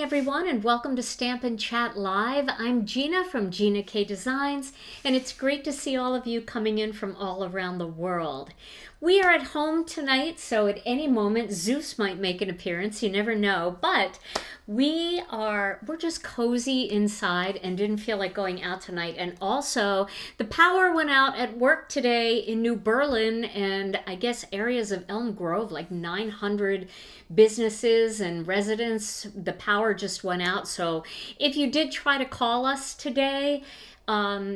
everyone, and welcome to Stampin' Chat Live. I'm Gina from Gina K Designs, and it's great to see all of you coming in from all around the world. We are at home tonight, so at any moment Zeus might make an appearance. You never know, but we're just cozy inside and didn't feel like going out tonight. And also, the power went out at work today in New Berlin and I guess areas of Elm Grove, like 900 businesses and residents. The power just went out. So if you did try to call us today, I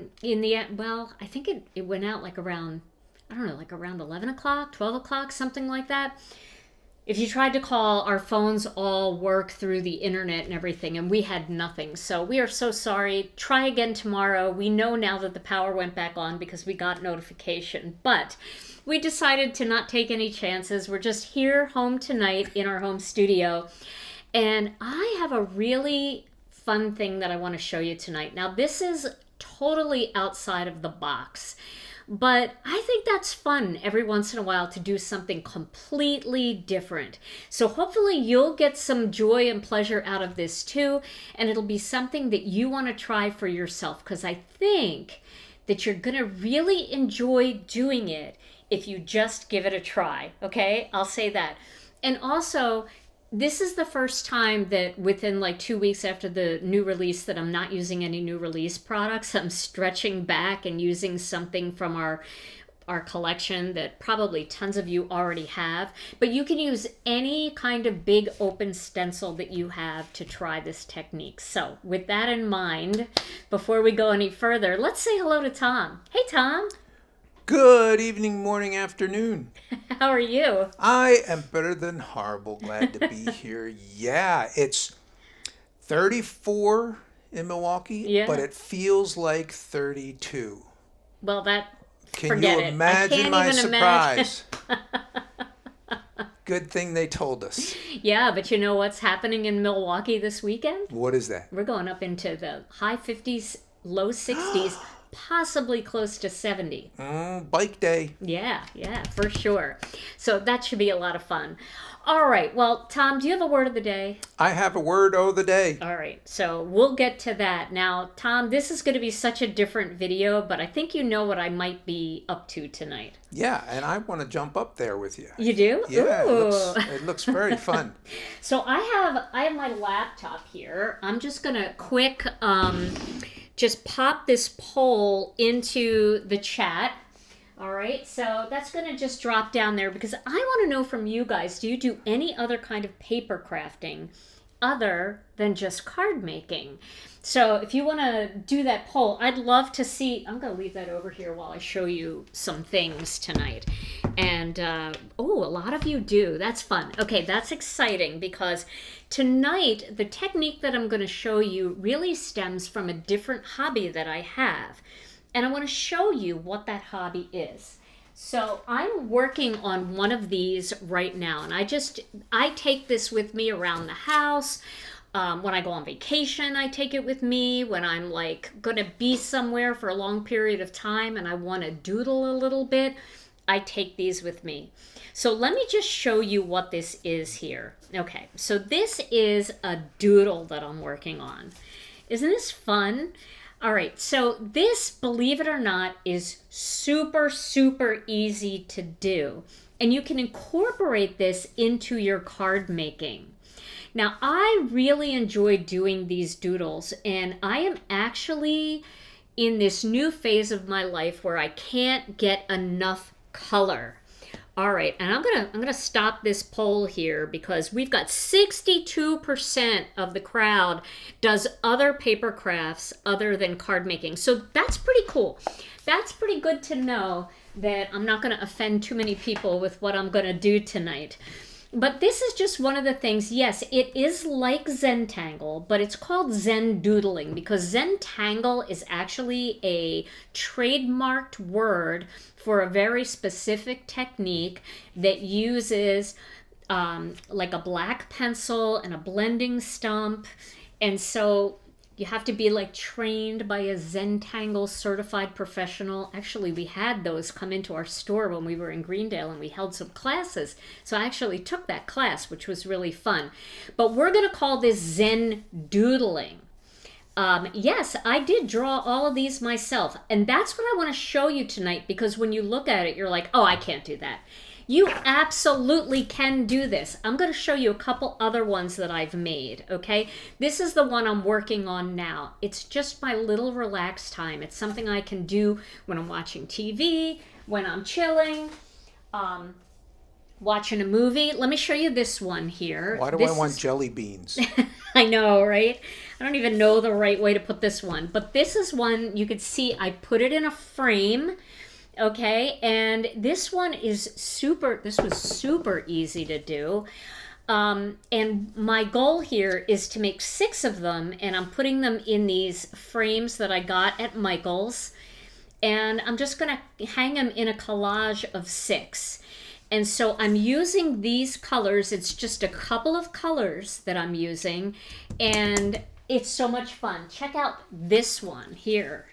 think it went out like around, I don't know, like around 11 o'clock, 12 o'clock, something like that. If you tried to call, our phones all work through the internet and everything, and we had nothing. So we are so sorry. Try again tomorrow. We know now that the power went back on because we got notification. But we decided to not take any chances. We're just here home tonight in our home studio. And I have a really fun thing that I want to show you tonight. Now, this is totally outside of the box. But I think that's fun every once in a while to do something completely different. So hopefully you'll get some joy and pleasure out of this too. And it'll be something that you want to try for yourself, because I think that you're going to really enjoy doing it if you just give it a try. Okay, I'll say that. And also, this is the first time that within like 2 weeks after the new release that I'm not using any new release products. I'm stretching back and using something from our collection that probably tons of you already have. But you can use any kind of big open stencil that you have to try this technique. So with that in mind, before we go any further, let's say hello to Tom. Hey, Tom. Good evening, morning, afternoon. How are you? I am better than horrible. Glad to be here. Yeah, it's 34 in Milwaukee, but it feels like 32. Well, Can you imagine my surprise? Good thing they told us. Yeah, but you know what's happening in Milwaukee this weekend? What is that? We're going up into the high 50s, low 60s. Possibly close to 70. Bike day. Yeah, for sure. So that should be a lot of fun. All right. Well, Tom, do you have a word of the day? I have a word of the day. All right. So we'll get to that. Now, Tom, this is going to be such a different video, but I think you know what I might be up to tonight. Yeah, and I want to jump up there with you. You do? Yeah, it looks very fun. So I have my laptop here. I'm just going to quick just pop this poll into the chat. All right, so that's going to just drop down there because I want to know from you guys, do you do any other kind of paper crafting other than just card making? So if you want to do that poll, I'd love to see. I'm going to leave that over here while I show you some things tonight. And, a lot of you do. That's fun. Okay, that's exciting because tonight, the technique that I'm going to show you really stems from a different hobby that I have. And I want to show you what that hobby is. So I'm working on one of these right now. And I take this with me around the house. When I go on vacation, I take it with me. When I'm like going to be somewhere for a long period of time and I want to doodle a little bit, I take these with me. So let me just show you what this is here. Okay, so this is a doodle that I'm working on. Isn't this fun? All right, so this, believe it or not, is super, super easy to do. And you can incorporate this into your card making. Now, I really enjoy doing these doodles, and I am actually in this new phase of my life where I can't get enough color. All right, and I'm gonna stop this poll here because we've got 62% of the crowd does other paper crafts other than card making. So that's pretty cool. That's pretty good to know that I'm not gonna offend too many people with what I'm gonna do tonight. But this is just one of the things. Yes, it is like Zentangle, but it's called Zendoodling because Zentangle is actually a trademarked word for a very specific technique that uses like a black pencil and a blending stump. And so You have to be like trained by a Zentangle certified professional. Actually, we had those come into our store when we were in Greendale and we held some classes. So I actually took that class, which was really fun. But we're going to call this Zendoodling. Yes, I did draw all of these myself. And that's what I want to show you tonight, because when you look at it, you're like, oh, I can't do that. You absolutely can do this. I'm going to show you a couple other ones that I've made, okay? This is the one I'm working on now. It's just my little relaxed time. It's something I can do when I'm watching TV, when I'm chilling, watching a movie. Let me show you this one here. Why do I want jelly beans? I know, right? I don't even know the right way to put this one. But this is one, you could see I put it in a frame. Okay, and this one is this was super easy to do. And my goal here is to make 6 of them, and I'm putting them in these frames that I got at Michael's. And I'm just going to hang them in a collage of 6. And so I'm using these colors. It's just a couple of colors that I'm using, and it's so much fun. Check out this one here.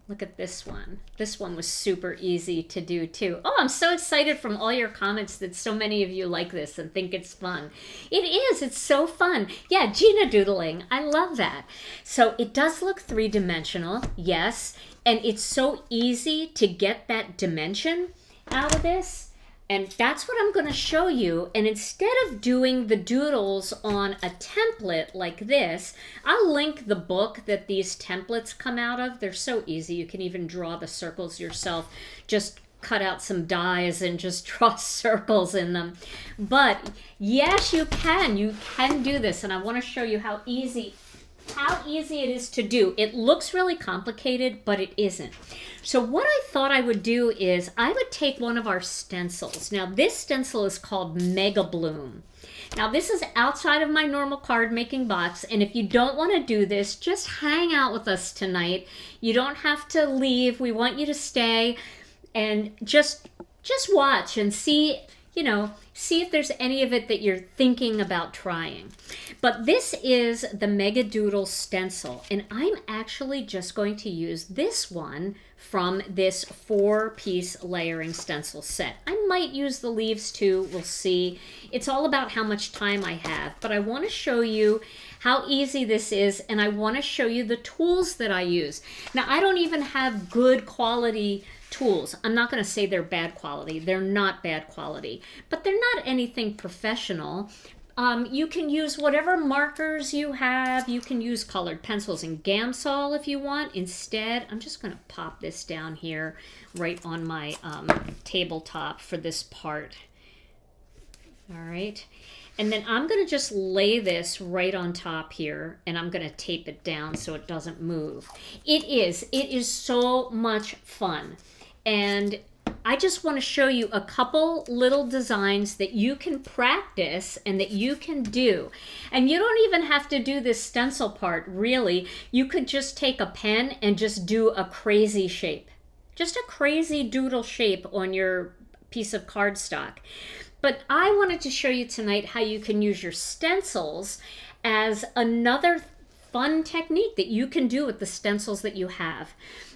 Look at this one. This one was super easy to do too. Oh, I'm so excited from all your comments that so many of you like this and think it's fun. It is. It's so fun. Yeah, Gina doodling. I love that. So it does look 3-dimensional, yes. And it's so easy to get that dimension out of this. And that's what I'm going to show you. And instead of doing the doodles on a template like this, I'll link the book that these templates come out of. They're so easy. You can even draw the circles yourself. Just cut out some dies and just draw circles in them. But yes, you can. You can do this. And I want to show you how easy it is to do. It looks really complicated, but it isn't. So what I thought I would do is I would take one of our stencils. Now this stencil is called Mega Bloom. Now this is outside of my normal card making box, and if you don't want to do this, just hang out with us tonight. You don't have to leave. We want you to stay and just watch and see, see if there's any of it that you're thinking about trying. But this is the Mega Doodle stencil, and I'm actually just going to use this one from this 4-piece layering stencil set. I might use the leaves too, we'll see. It's all about how much time I have, but I want to show you how easy this is, and I want to show you the tools that I use. Now, I don't even have good quality tools. I'm not going to say they're bad quality. They're not bad quality, but they're not anything professional. You can use whatever markers you have. You can use colored pencils and Gamsol if you want. Instead, I'm just going to pop this down here right on my tabletop for this part. All right. And then I'm going to just lay this right on top here, and I'm going to tape it down so it doesn't move. It is so much fun. And I just want to show you a couple little designs that you can practice and that you can do. And you don't even have to do this stencil part, really. You could just take a pen and just do a crazy shape. Just a crazy doodle shape on your piece of cardstock. But I wanted to show you tonight how you can use your stencils as another fun technique that you can do with the stencils that you have.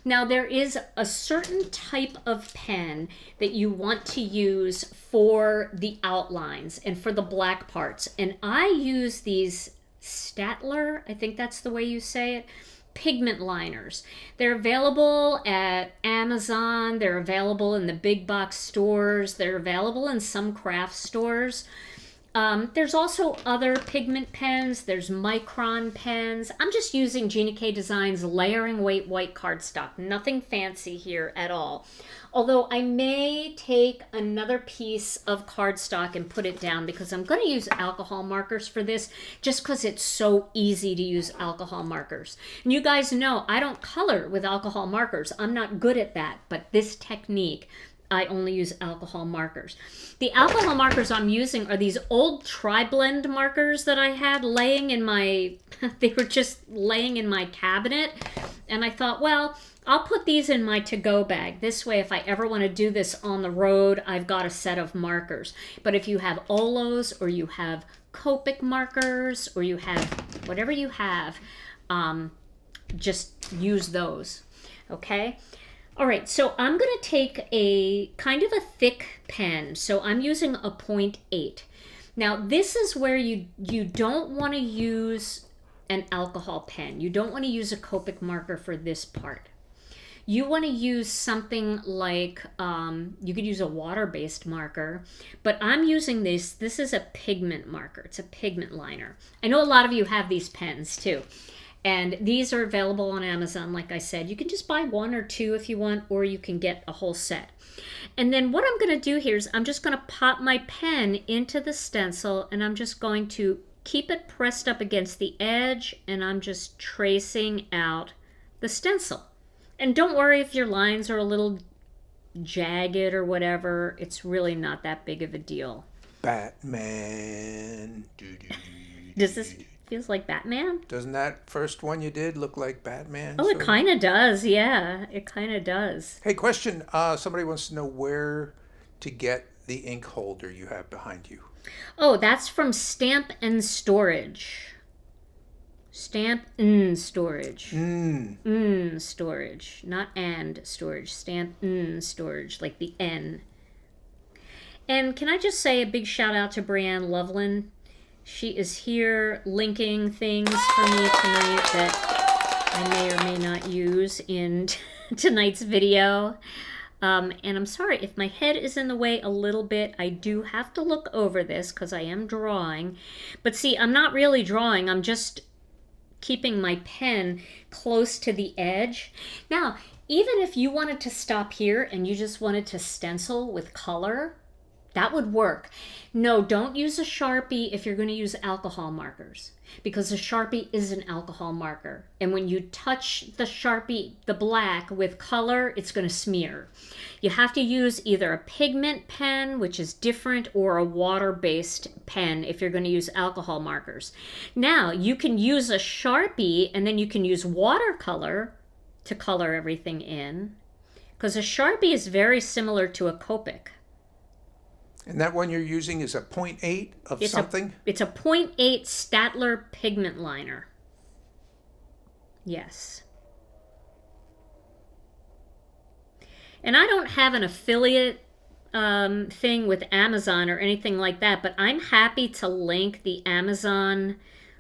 Now, there is a certain type of pen that you want to use for the outlines and for the black parts. And I use these Statler, I think that's the way you say it, pigment liners. They're available at Amazon. They're available in the big box stores. They're available in some craft stores. There's also other pigment pens. There's micron pens. I'm just using Gina K Designs layering weight white cardstock. Nothing fancy here at all. Although I may take another piece of cardstock and put it down because I'm going to use alcohol markers for this just because it's so easy to use alcohol markers. And you guys know I don't color with alcohol markers. I'm not good at that, but this technique, I only use alcohol markers. The alcohol markers I'm using are these old tri-blend markers that I had laying in my, they were just laying in my cabinet. And I thought, well, I'll put these in my to-go bag. This way, if I ever want to do this on the road, I've got a set of markers. But if you have Olos or you have Copic markers or you have whatever you have, just use those. Okay. All right, so I'm going to take a kind of a thick pen. So I'm using a 0.8. Now, this is where you don't want to use an alcohol pen. You don't want to use a Copic marker for this part. You want to use something like, you could use a water-based marker, but I'm using this. This is a pigment marker. It's a pigment liner. I know a lot of you have these pens too. And these are available on Amazon, like I said. You can just buy one or two if you want, or you can get a whole set. And then what I'm going to do here is I'm just going to pop my pen into the stencil, and I'm just going to keep it pressed up against the edge, and I'm just tracing out the stencil. And don't worry if your lines are a little jagged or whatever. It's really not that big of a deal. Batman. Does this feels like Batman? Doesn't that first one you did look like Batman? Oh, it kind of does. Yeah, it kind of does. Hey, question. Somebody wants to know where to get the ink holder you have behind you. Oh, that's from Stamp and Storage. Stamp and Storage. Storage. Not and storage. Stamp and Storage, like the N. And can I just say a big shout out to Brianne Loveland? She is here linking things for me tonight that I may or may not use in tonight's video. And I'm sorry if my head is in the way a little bit. I do have to look over this because I am drawing. But see, I'm not really drawing. I'm just keeping my pen close to the edge. Now, even if you wanted to stop here and you just wanted to stencil with color, that would work. No, don't use a Sharpie if you're going to use alcohol markers, because a Sharpie is an alcohol marker. And when you touch the Sharpie, the black, with color, it's going to smear. You have to use either a pigment pen, which is different, or a water-based pen if you're going to use alcohol markers. Now, you can use a Sharpie, and then you can use watercolor to color everything in, because a Sharpie is very similar to a Copic. And that one you're using is a 0.8 of something? It's a 0.8 Staedtler pigment liner. Yes. And I don't have an affiliate thing with Amazon or anything like that, but I'm happy to link the Amazon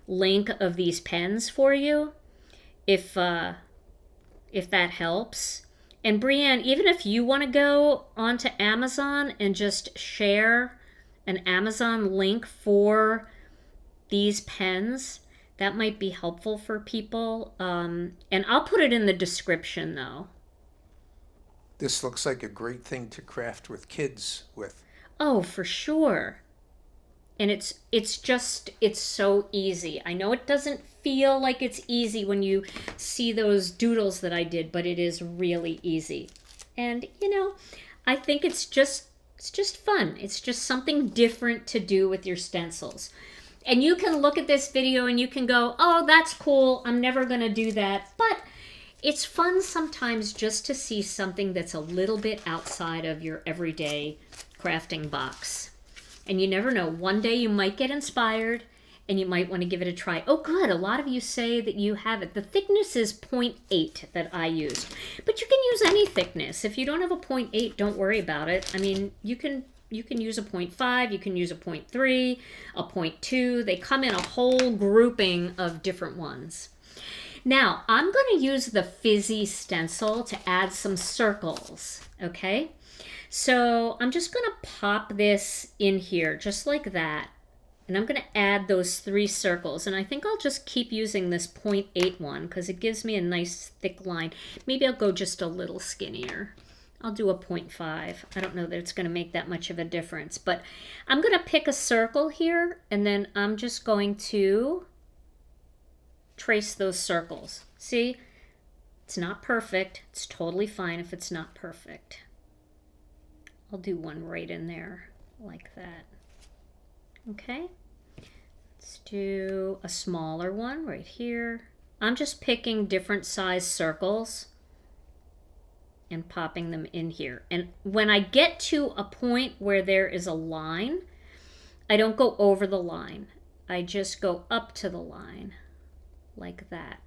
link of these pens for you if that helps. And Brianne, even if you want to go onto Amazon and just share an Amazon link for these pens, that might be helpful for people. And I'll put it in the description, though. This looks like a great thing to craft with kids with. Oh, for sure. And it's so easy. I know it doesn't feel like it's easy when you see those doodles that I did, but it is really easy. And, I think it's just fun. It's just something different to do with your stencils. And you can look at this video and you can go, oh, that's cool. I'm never going to do that. But it's fun sometimes just to see something that's a little bit outside of your everyday crafting box. And you never know. One day you might get inspired and you might want to give it a try. Oh, good. A lot of you say that you have it. The thickness is 0.8 that I used. But you can use any thickness. If you don't have a 0.8, don't worry about it. I mean, you can use a 0.5, you can use a 0.3, a 0.2. They come in a whole grouping of different ones. Now, I'm going to use the Fizzy stencil to add some circles, okay? So I'm just going to pop this in here just like that. And I'm going to add those 3 circles. And I think I'll just keep using this 0.8 one because it gives me a nice thick line. Maybe I'll go just a little skinnier. I'll do a 0.5. I don't know that it's going to make that much of a difference. But I'm going to pick a circle here. And then I'm just going to trace those circles. See? It's not perfect. It's totally fine if it's not perfect. I'll do one right in there like that. Okay, let's do a smaller one right here. I'm just picking different size circles and popping them in here. And when I get to a point where there is a line, I don't go over the line. I just go up to the line like that.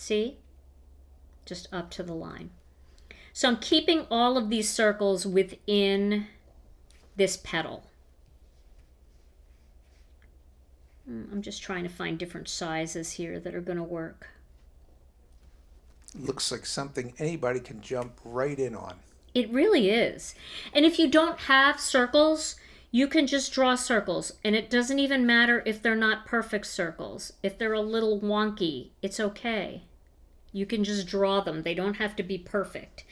See? Just up to the line. So I'm keeping all of these circles within this petal. I'm just trying to find different sizes here that are going to work. Looks like something anybody can jump right in on. It really is. And if you don't have circles, you can just draw circles. And it doesn't even matter if they're not perfect circles. If they're a little wonky, it's okay. You can just draw them. They don't have to be perfect.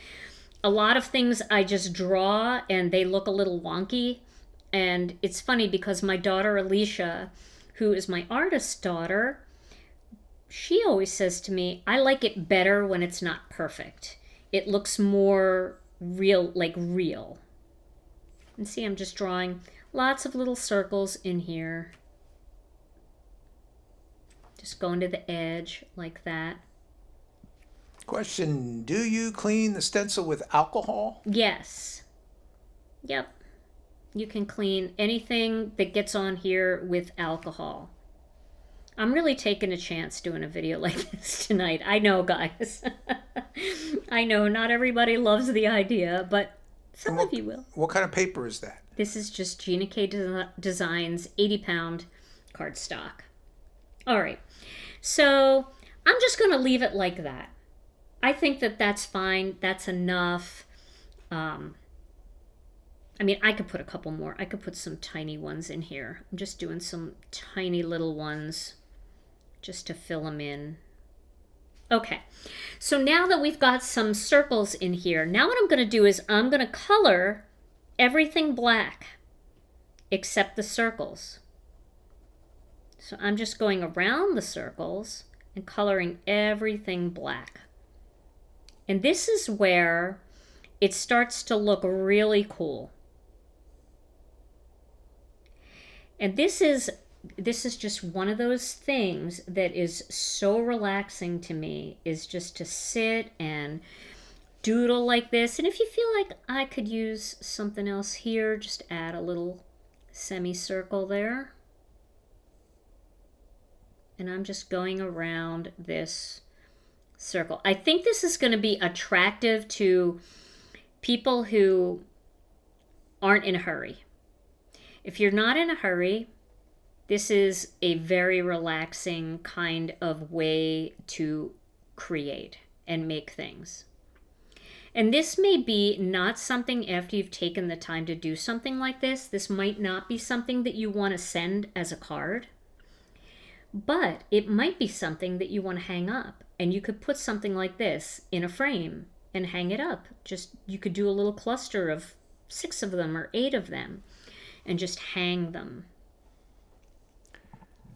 A lot of things I just draw and they look a little wonky. And it's funny because my daughter Alicia, who is my artist daughter, she always says to me, I like it better when it's not perfect. It looks more real, like real. And see, I'm just drawing lots of little circles in here. Just going to the edge like that. Question, do you clean the stencil with alcohol? Yes. Yep. You can clean anything that gets on here with alcohol. I'm really taking a chance doing a video like this tonight. I know, guys. I know not everybody loves the idea, but some of you will. What kind of paper is that? This is just Gina K Designs 80-pound cardstock. All right. So I'm just going to leave it like that. I think that that's fine. That's enough. I mean, I could put a couple more. I could put some tiny ones in here. I'm just doing some tiny little ones just to fill them in. Okay, so now that we've got some circles in here, now what I'm going to do is I'm going to color everything black except the circles. So I'm just going around the circles and coloring everything black. And this is where it starts to look really cool. And this is just one of those things that is so relaxing to me, is just to sit and doodle like this. And if you feel like I could use something else here, just add a little semicircle there. And I'm just going around this circle. I think this is going to be attractive to people who aren't in a hurry. If you're not in a hurry, this is a very relaxing kind of way to create and make things. And this may be not something after you've taken the time to do something like this. This might not be something that you want to send as a card, but it might be something that you want to hang up. And you could put something like this in a frame and hang it up. Just, you could do a little cluster of 6 of them or 8 of them and just hang them.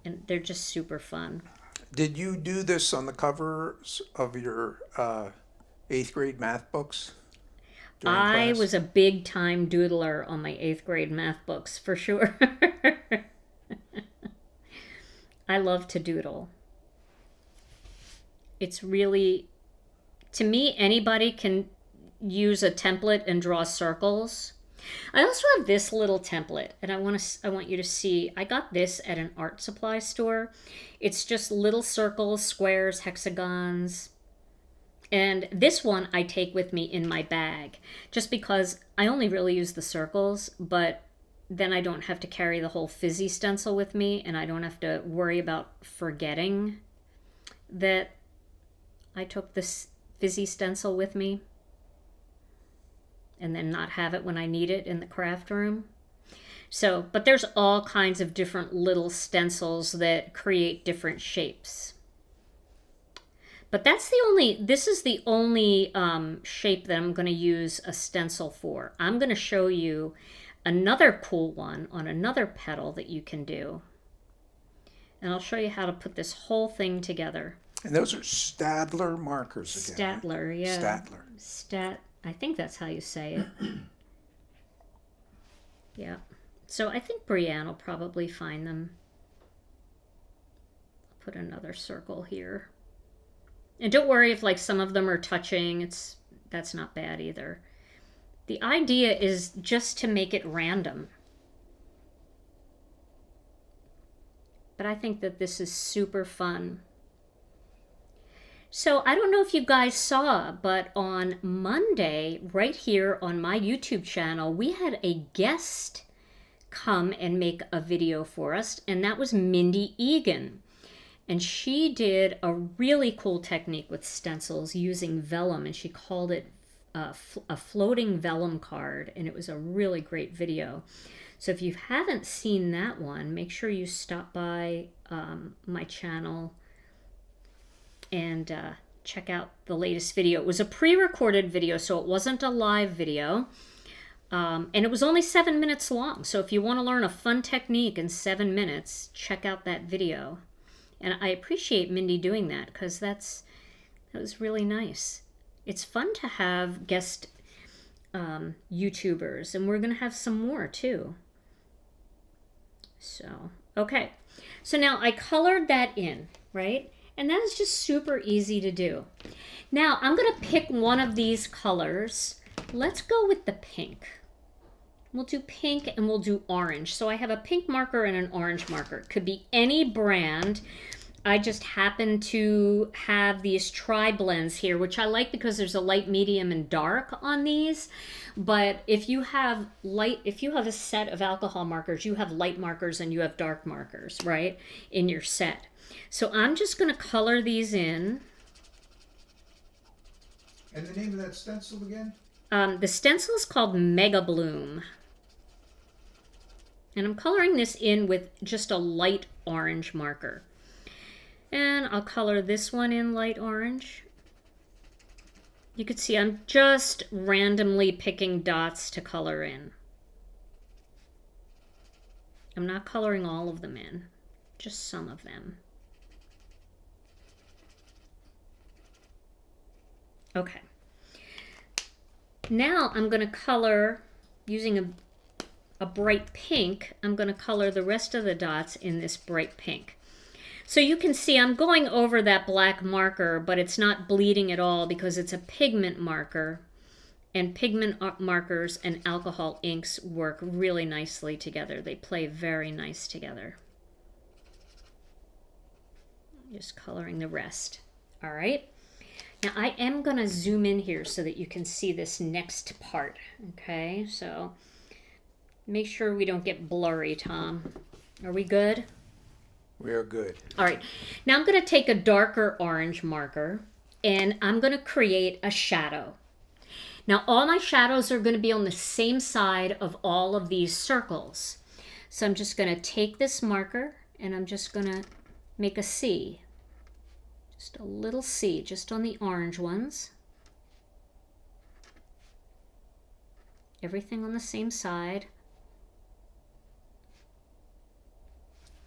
And they're just super fun. Did you do this on the covers of your 8th grade math books? I was a big time doodler on my 8th grade math books, for sure. I love to doodle. It's really, to me, anybody can use a template and draw circles. I also have this little template, and I want you to see. I got this at an art supply store. It's just little circles, squares, hexagons. And this one I take with me in my bag, just because I only really use the circles, but then I don't have to carry the whole Fizzy stencil with me, and I don't have to worry about forgetting that I took this Fizzy stencil with me and then not have it when I need it in the craft room. So, but there's all kinds of different little stencils that create different shapes. But this is the only shape that I'm going to use a stencil for. I'm going to show you another cool one on another petal that you can do. And I'll show you how to put this whole thing together. And those are Staedtler markers again. Staedtler, yeah. Staedtler. I think that's how you say it. Yeah. So I think Brianne will probably find them. I'll put another circle here. And don't worry if like some of them are touching. That's not bad either. The idea is just to make it random. But I think that this is super fun. So I don't know if you guys saw, but on Monday, right here on my YouTube channel, we had a guest come and make a video for us, and that was Mindy Egan. And she did a really cool technique with stencils using vellum, and she called it a floating vellum card, and it was a really great video. So if you haven't seen that one, make sure you stop by my channel and check out the latest video. It was a pre-recorded video, so it wasn't a live video. And it was only 7 minutes long. So if you want to learn a fun technique in 7 minutes, check out that video. And I appreciate Mindy doing that because that was really nice. It's fun to have guest YouTubers, and we're going to have some more too. So, okay. So now I colored that in, right? And that is just super easy to do. Now I'm going to pick one of these colors. Let's go with the pink. We'll do pink and we'll do orange. So I have a pink marker and an orange marker. It could be any brand. I just happen to have these tri-blends here, which I like because there's a light, medium, and dark on these. But if you have a set of alcohol markers, you have light markers and you have dark markers, right, in your set. So I'm just going to color these in. And the name of that stencil again? The stencil is called Mega Bloom. And I'm coloring this in with just a light orange marker. And I'll color this one in light orange. You can see I'm just randomly picking dots to color in. I'm not coloring all of them in, just some of them. Okay. Now I'm going to color, using a bright pink, I'm going to color the rest of the dots in this bright pink. So you can see I'm going over that black marker, but it's not bleeding at all because it's a pigment marker. And pigment markers and alcohol inks work really nicely together. They play very nice together. Just coloring the rest. All right. Now I am going to zoom in here so that you can see this next part. Okay, so make sure we don't get blurry, Tom. Are we good? We are good. All right. Now I'm going to take a darker orange marker and I'm going to create a shadow. Now all my shadows are going to be on the same side of all of these circles. So I'm just going to take this marker and I'm just going to make a C. Just a little C, just on the orange ones. Everything on the same side.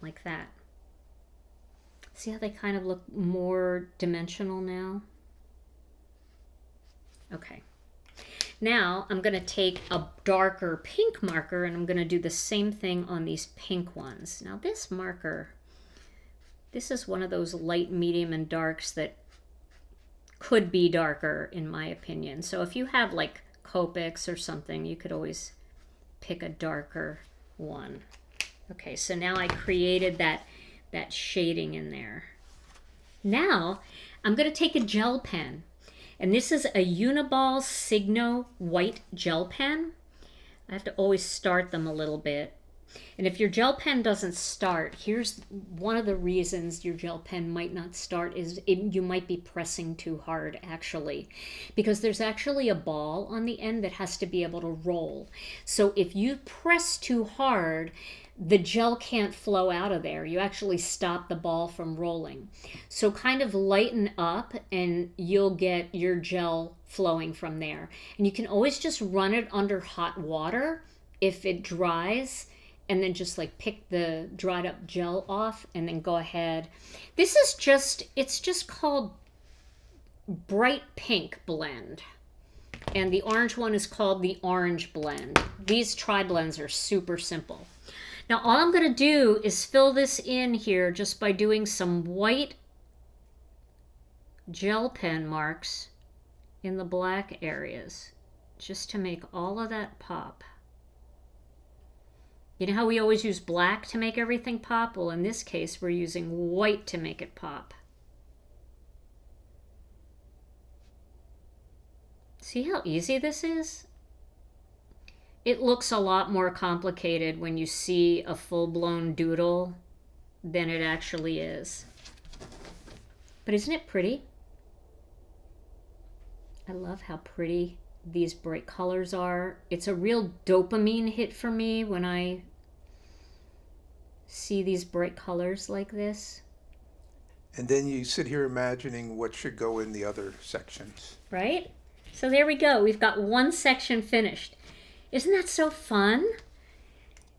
Like that. See how they kind of look more dimensional now? Okay. Now I'm going to take a darker pink marker and I'm going to do the same thing on these pink ones. Now this marker, this is one of those light, medium, and darks that could be darker in my opinion. So if you have like Copics or something, you could always pick a darker one. Okay, so now I created that shading in there. Now I'm going to take a gel pen, and this is a Uniball Signo white gel pen. I have to always start them a little bit. And if your gel pen doesn't start, here's one of the reasons your gel pen might not start is you might be pressing too hard actually, because there's actually a ball on the end that has to be able to roll. So if you press too hard, the gel can't flow out of there. You actually stop the ball from rolling. So kind of lighten up and you'll get your gel flowing from there. And you can always just run it under hot water if it dries, and then just like pick the dried up gel off and then go ahead. This is just, it's just called Bright Pink Blend. And the orange one is called the Orange Blend. These tri-blends are super simple. Now all I'm going to do is fill this in here just by doing some white gel pen marks in the black areas, just to make all of that pop. You know how we always use black to make everything pop? Well, in this case, we're using white to make it pop. See how easy this is? It looks a lot more complicated when you see a full-blown doodle than it actually is. But isn't it pretty? I love how pretty these bright colors are. It's a real dopamine hit for me when I see these bright colors like this. And then you sit here imagining what should go in the other sections. Right? So there we go. We've got one section finished. Isn't that so fun?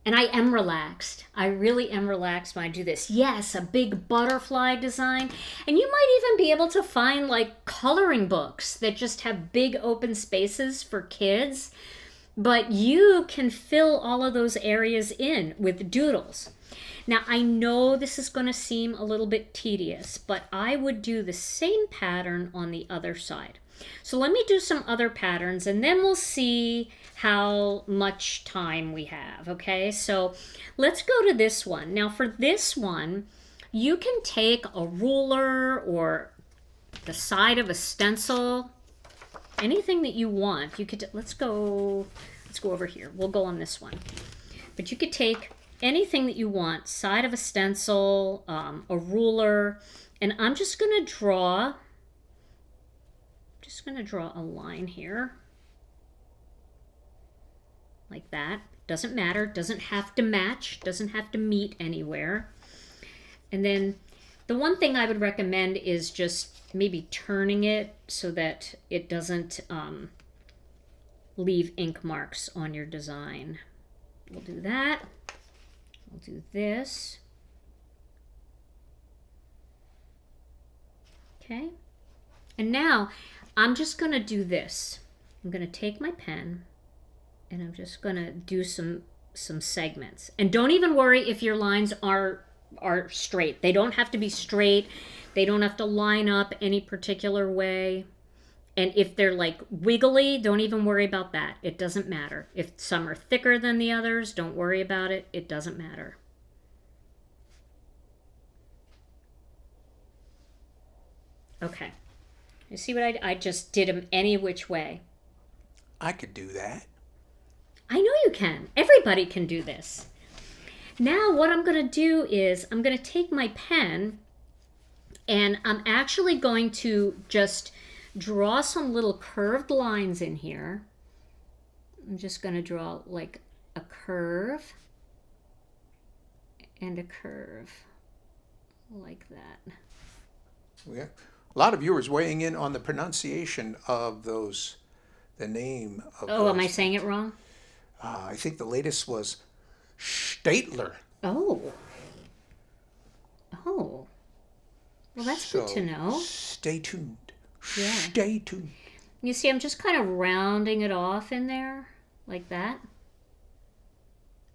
And I am relaxed. I really am relaxed when I do this. Yes, a big butterfly design. And you might even be able to find like coloring books that just have big open spaces for kids. But you can fill all of those areas in with doodles. Now, I know this is going to seem a little bit tedious, but I would do the same pattern on the other side. So let me do some other patterns and then we'll see how much time we have, okay? So let's go to this one. Now for this one, you can take a ruler or the side of a stencil, anything that you want. You could, let's go over here. We'll go on this one. But you could take anything that you want, side of a stencil, a ruler, and I'm just gonna draw a line here like that. Doesn't matter, doesn't have to match, doesn't have to meet anywhere. And then the one thing I would recommend is just maybe turning it so that it doesn't leave ink marks on your design. We'll do that. We'll do this. Okay. And now I'm just going to do this. I'm going to take my pen and I'm just going to do some segments. And don't even worry if your lines are straight. They don't have to be straight. They don't have to line up any particular way. And if they're like wiggly, don't even worry about that. It doesn't matter. If some are thicker than the others, don't worry about it. It doesn't matter. Okay. You see what I just did them any which way. I could do that. I know you can. Everybody can do this. Now what I'm going to do is I'm going to take my pen and I'm actually going to just draw some little curved lines in here. I'm just going to draw like a curve and a curve like that. Yeah. A lot of viewers weighing in on the pronunciation of those, the name of Oh, those. am I saying it wrong? I think the latest was Statler. Oh. Oh. Well, that's good to know. Stay tuned. Yeah. Stay tuned. You see, I'm just kind of rounding it off in there, like that.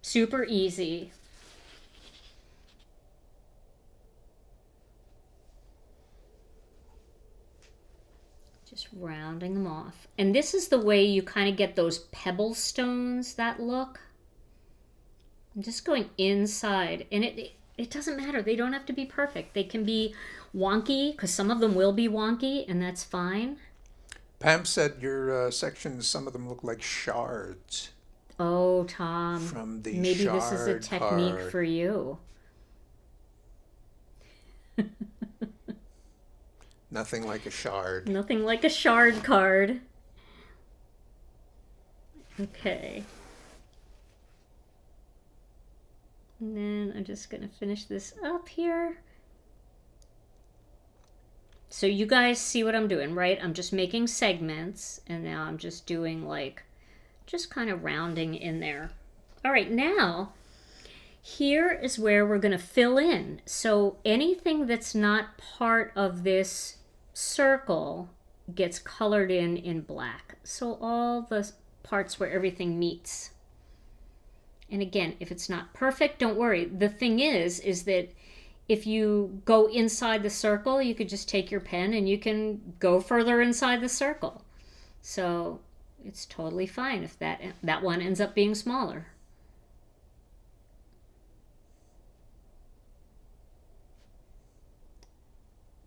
Super easy. Just rounding them off. And this is the way you kind of get those pebble stones that look. I'm just going inside. And it doesn't matter. They don't have to be perfect. They can be wonky, because some of them will be wonky, and that's fine. Pam said your sections, some of them look like shards. Oh, Tom. From the maybe shard this is a technique part. for you. Nothing like a shard. Nothing like a shard card. Okay. And then I'm just going to finish this up here. So you guys see what I'm doing, right? I'm just making segments, and now I'm just doing like, just kind of rounding in there. All right, now, here is where we're going to fill in. So anything that's not part of this circle gets colored in black. So all the parts where everything meets. And again, if it's not perfect, don't worry. The thing is that if you go inside the circle, you could just take your pen and you can go further inside the circle. So it's totally fine if that one ends up being smaller.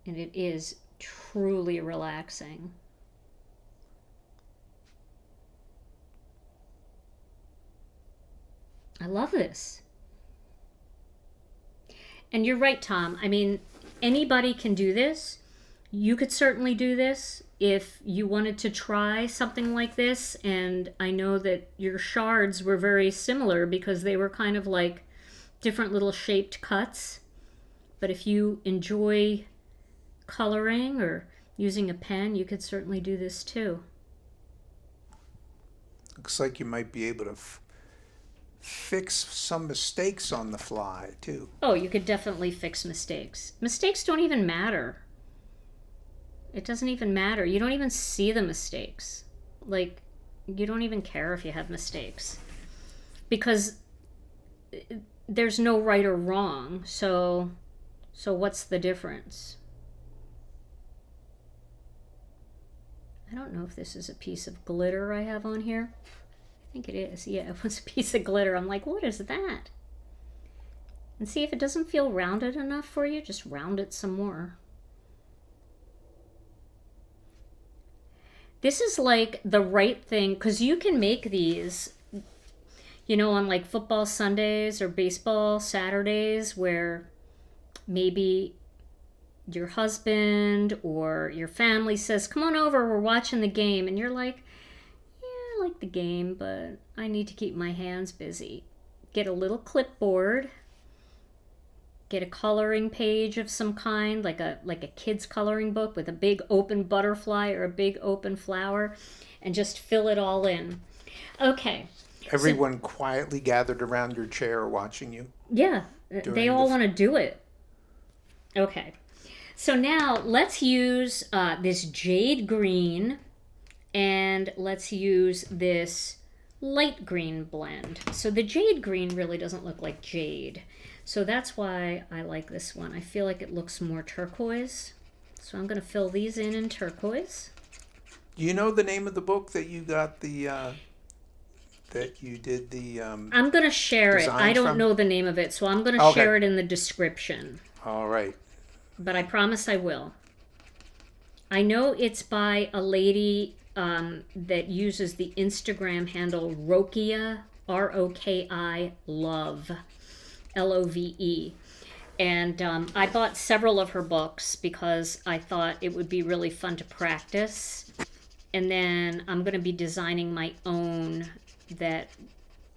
And it is truly relaxing. I love this. And you're right, Tom. I mean, anybody can do this. You could certainly do this if you wanted to try something like this. And I know that your shards were very similar because they were kind of like different little shaped cuts. But if you enjoy coloring or using a pen, you could certainly do this too. Looks like you might be able to fix some mistakes on the fly too. Oh, you could definitely fix mistakes. Mistakes don't even matter. It doesn't even matter. You don't even see the mistakes. Like, you don't even care if you have mistakes. Because there's no right or wrong. So what's the difference? I don't know if this is a piece of glitter I have on here. I think it is. Yeah, it was a piece of glitter. I'm like, what is that? And see, if it doesn't feel rounded enough for you, just round it some more. This is like the right thing, because you can make these, you know, on like football Sundays or baseball Saturdays where maybe your husband or your family says, come on over, we're watching the game. And you're like, yeah, I like the game, but I need to keep my hands busy. Get a little clipboard. Get a coloring page of some kind, like a kid's coloring book with a big open butterfly or a big open flower, and just fill it all in. Okay. Everyone quietly gathered around your chair watching you. Yeah, they all want to do it. Okay. So now let's use this jade green, and let's use this light green blend. So the jade green really doesn't look like jade. So that's why I like this one. I feel like it looks more turquoise. So I'm going to fill these in turquoise. You know the name of the book that you got the, that you did the I'm going to share it. I don't know the name of it, so I'm going to share it in the description. All right. But I promise I will. I know it's by a lady that uses the Instagram handle Rokia, R-O-K-I, Love. Love. And I bought several of her books because I thought it would be really fun to practice. And then I'm going to be designing my own that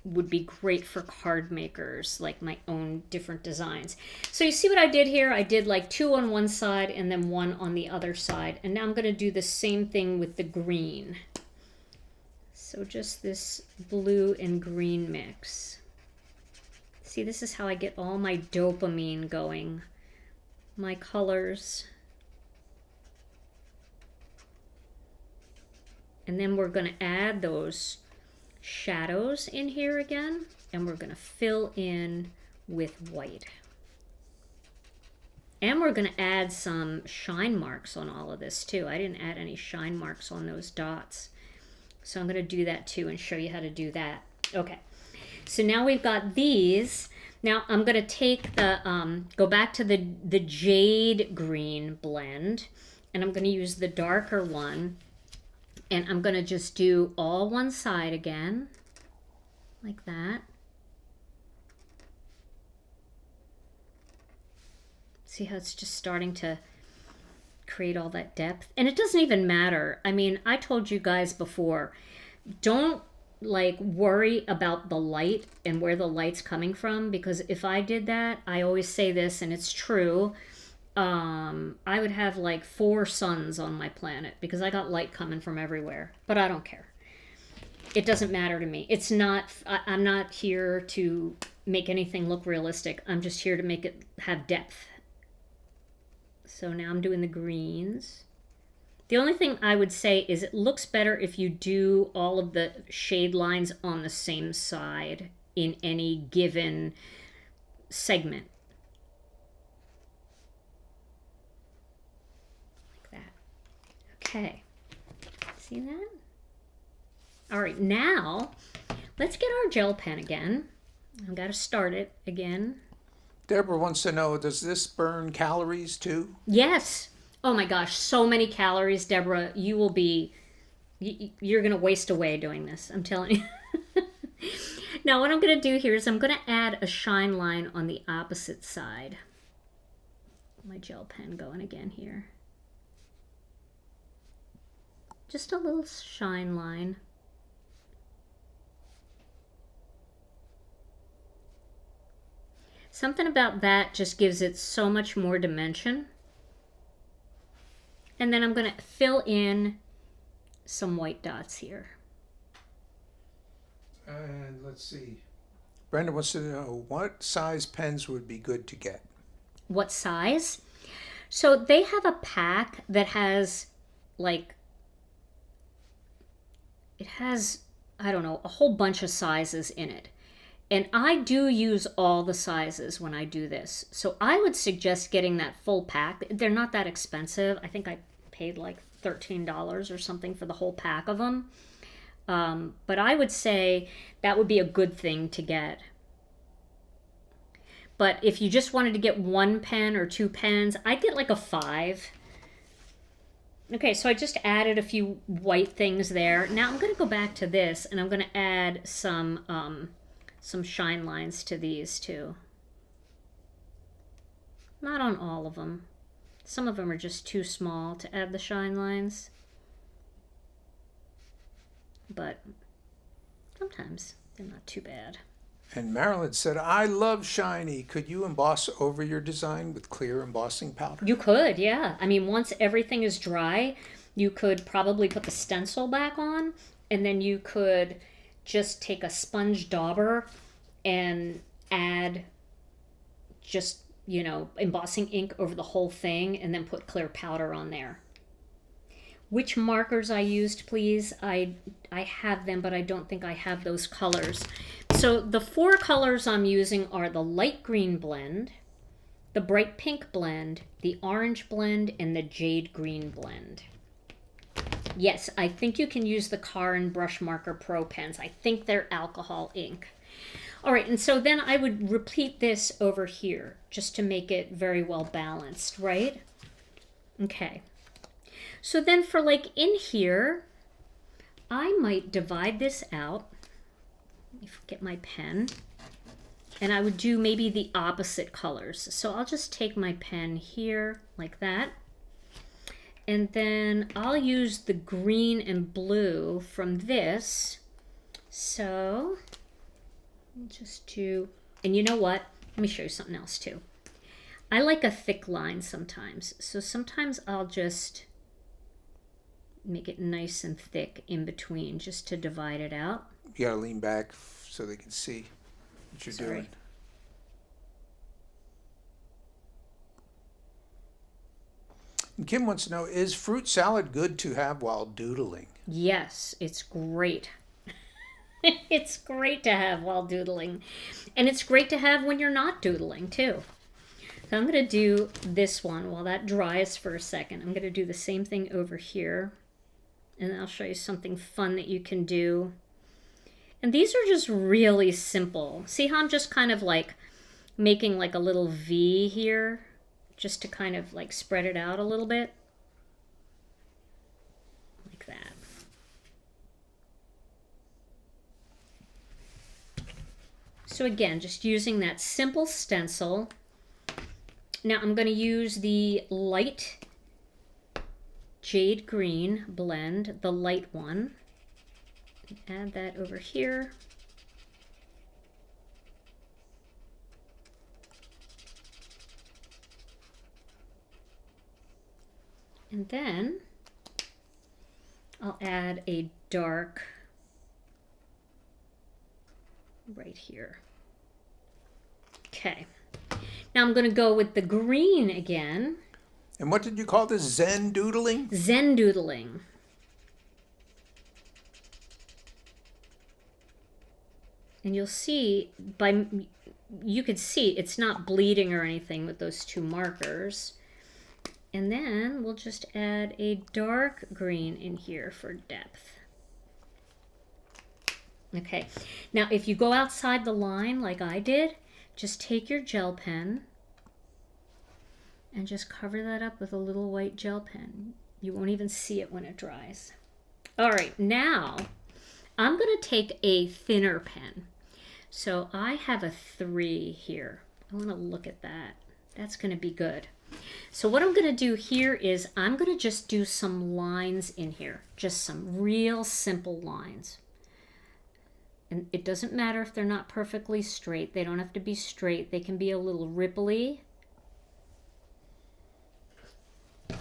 would be great for card makers, like my own different designs. So you see what I did here? I did like 2 on one side and then 1 on the other side. And now I'm going to do the same thing with the green. So just this blue and green mix. See, this is how I get all my dopamine going. My colors. And then we're going to add those shadows in here again. And we're going to fill in with white. And we're going to add some shine marks on all of this too. I didn't add any shine marks on those dots. So I'm going to do that too and show you how to do that. Okay. So now we've got these. Now I'm going to take the, go back to the jade green blend, and I'm going to use the darker one, and I'm going to just do all one side again, like that. See how it's just starting to create all that depth? And it doesn't even matter. I mean, I told you guys before, don't like worry about the light and where the light's coming from, because if I did that, I always say this and it's true, I would have like 4 suns on my planet because I got light coming from everywhere. But I don't care. It doesn't matter to me. It's not, I'm not here to make anything look realistic. I'm just here to make it have depth. So now I'm doing the greens. The only thing I would say is it looks better if you do all of the shade lines on the same side in any given segment. Like that. Okay. See that? All right, now let's get our gel pen again. I've got to start it again. Deborah wants to know, does this burn calories too? Yes. Oh my gosh, so many calories, Deborah. You will be, you're going to waste away doing this. I'm telling you. Now what I'm going to do here is I'm going to add a shine line on the opposite side. My gel pen going again here. Just a little shine line. Something about that just gives it so much more dimension. And then I'm going to fill in some white dots here. And let's see. Brenda wants to know what size pens would be good to get. What size? So they have a pack that has like, it has, I don't know, a whole bunch of sizes in it. And I do use all the sizes when I do this. So I would suggest getting that full pack. They're not that expensive. I think I paid like $13 or something for the whole pack of them. But I would say that would be a good thing to get. But if you just wanted to get one pen or two pens, I'd get like a 5. Okay, so I just added a few white things there. Now I'm going to go back to this and I'm going to add some shine lines to these too. Not on all of them. Some of them are just too small to add the shine lines. But sometimes they're not too bad. And Marilyn said, I love shiny. Could you emboss over your design with clear embossing powder? You could, yeah. I mean, once everything is dry, you could probably put the stencil back on, and then you could just take a sponge dauber and add just, you know, embossing ink over the whole thing, and then put clear powder on there. Which markers I used, please? I have them, but I don't think I have those colors. So the 4 colors I'm using are the light green blend, the bright pink blend, the orange blend, and the jade green blend. Yes, I think you can use the Caran Brush Marker Pro pens. I think they're alcohol ink. All right, and so then I would repeat this over here just to make it very well balanced, right? Okay. So then for like in here, I might divide this out. Let me get my pen. And I would do maybe the opposite colors. So I'll just take my pen here like that. And then I'll use the green and blue from this. So I'll just do, and you know what? Let me show you something else too. I like a thick line sometimes. So sometimes I'll just make it nice and thick in between just to divide it out. You gotta lean back so they can see what you're doing. And Kim wants to know, is fruit salad good to have while doodling? Yes, it's great. It's great to have while doodling. And it's great to have when you're not doodling too. So I'm going to do this one while that dries for a second. I'm going to do the same thing over here. And I'll show you something fun that you can do. And these are just really simple. See how I'm just kind of like making like a little V here, just to kind of like spread it out a little bit. Like that. So again, just using that simple stencil. Now I'm going to use the light jade green blend, the light one. Add that over here. And then I'll add a dark right here. Okay. Now I'm going to go with the green again. And what did you call this? Zendoodling? Zendoodling. And you'll see, you could see it's not bleeding or anything with those 2 markers. And then we'll just add a dark green in here for depth. Okay, now if you go outside the line like I did, just take your gel pen and just cover that up with a little white gel pen. You won't even see it when it dries. All right, now I'm going to take a thinner pen. So I have a 3 here. I want to look at that. That's going to be good. So what I'm going to do here is I'm going to just do some lines in here. Just some real simple lines. And it doesn't matter if they're not perfectly straight. They don't have to be straight. They can be a little ripply. I'm